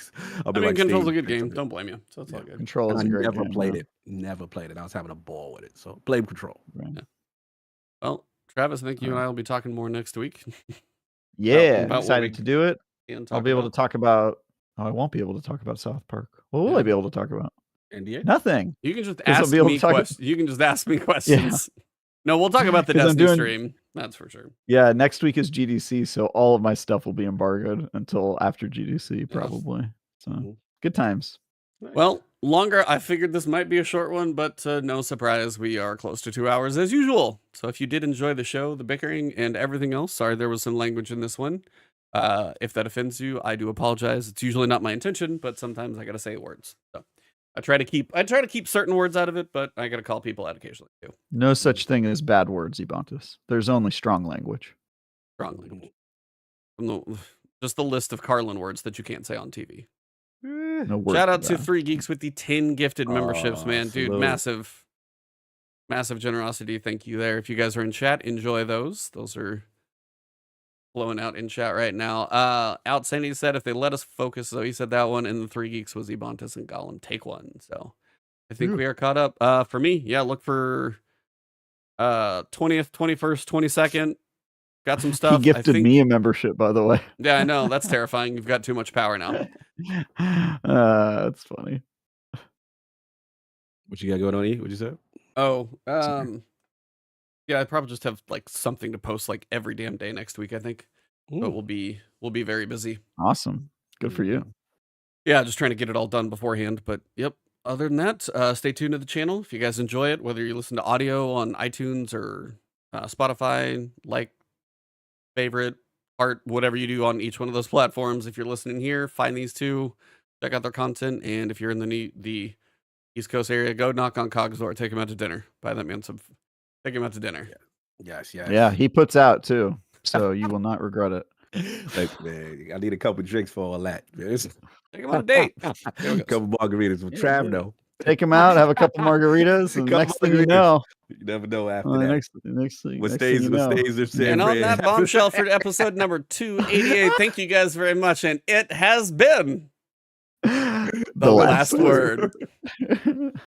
Control's a good game. Don't blame you. So it's all good. Control is I a great never game. played it. Never played it. I was having a ball with it. So blame control. Right. Well, Travis, I think you and I will be talking more next week. Yeah, about what excited we to do it. and I'll talk be able about. to talk about. Oh, I won't be able to talk about South Park. What will Yeah. I be able to talk about? NDA. Nothing. You can just 'Cause I'll ask be able to me talk- questions. You can just ask me questions. No, we'll talk about the 'Cause I'm Destiny doing- stream. That's for sure. Yeah, next week is GDC, so all of my stuff will be embargoed until after GDC, probably. So Mhm. good times. Nice. Well, longer. I figured this might be a short one, but no surprise, we are close to 2 hours as usual. So if you did enjoy the show, the bickering, and everything else, sorry there was some language in this one. If that offends you, I do apologize. It's usually not my intention, but sometimes I gotta say words. So I try to keep certain words out of it, but I gotta call people out occasionally too. No such thing as bad words, Ebontis. There's only strong language. Strong language. Just the list of Carlin words that you can't say on TV. No word Shout for out to that. 3 Geeks with the 10 gifted memberships, man. Dude, salute. massive generosity. Thank you there. If you guys are in chat, enjoy those. Those are flowing out in chat right now. Outstanding said if they let us focus, so he said that one, and the 3 Geeks was Ebontis and Gollum. Take one. So I think we are caught up. For me, yeah, look for 20th, 21st, 22nd. Got some stuff. He gifted me a membership, by the way. Yeah, I know. That's terrifying. You've got too much power now. That's funny. What you got going on, E? What'd you say? Oh, Sorry. yeah, I probably just have like something to post like every damn day next week, I think. But we'll be very busy. Awesome. Good for you. Yeah, just trying to get it all done beforehand. But yep. Other than that, stay tuned to the channel. If you guys enjoy it, whether you listen to audio on iTunes or Spotify, like, favorite, heart, whatever you do on each one of those platforms. If you're listening here, find these two, check out their content. And if you're in the East Coast area, go knock on Cog's door, take him out to dinner. Buy that man some, take him out to dinner. Yes. Yeah, he puts out too. So you will not regret it. Like, man, I need a couple drinks for all that. Man. Take him on a date. A couple margaritas with Trav, though. Take him out, have a couple margaritas, and Couple next thing you margaritas. know, You never know after the that. next What thing stays, you what know. stays if San And on Fran that happens. bombshell for episode number 288, thank you guys very much. And it has been the last word.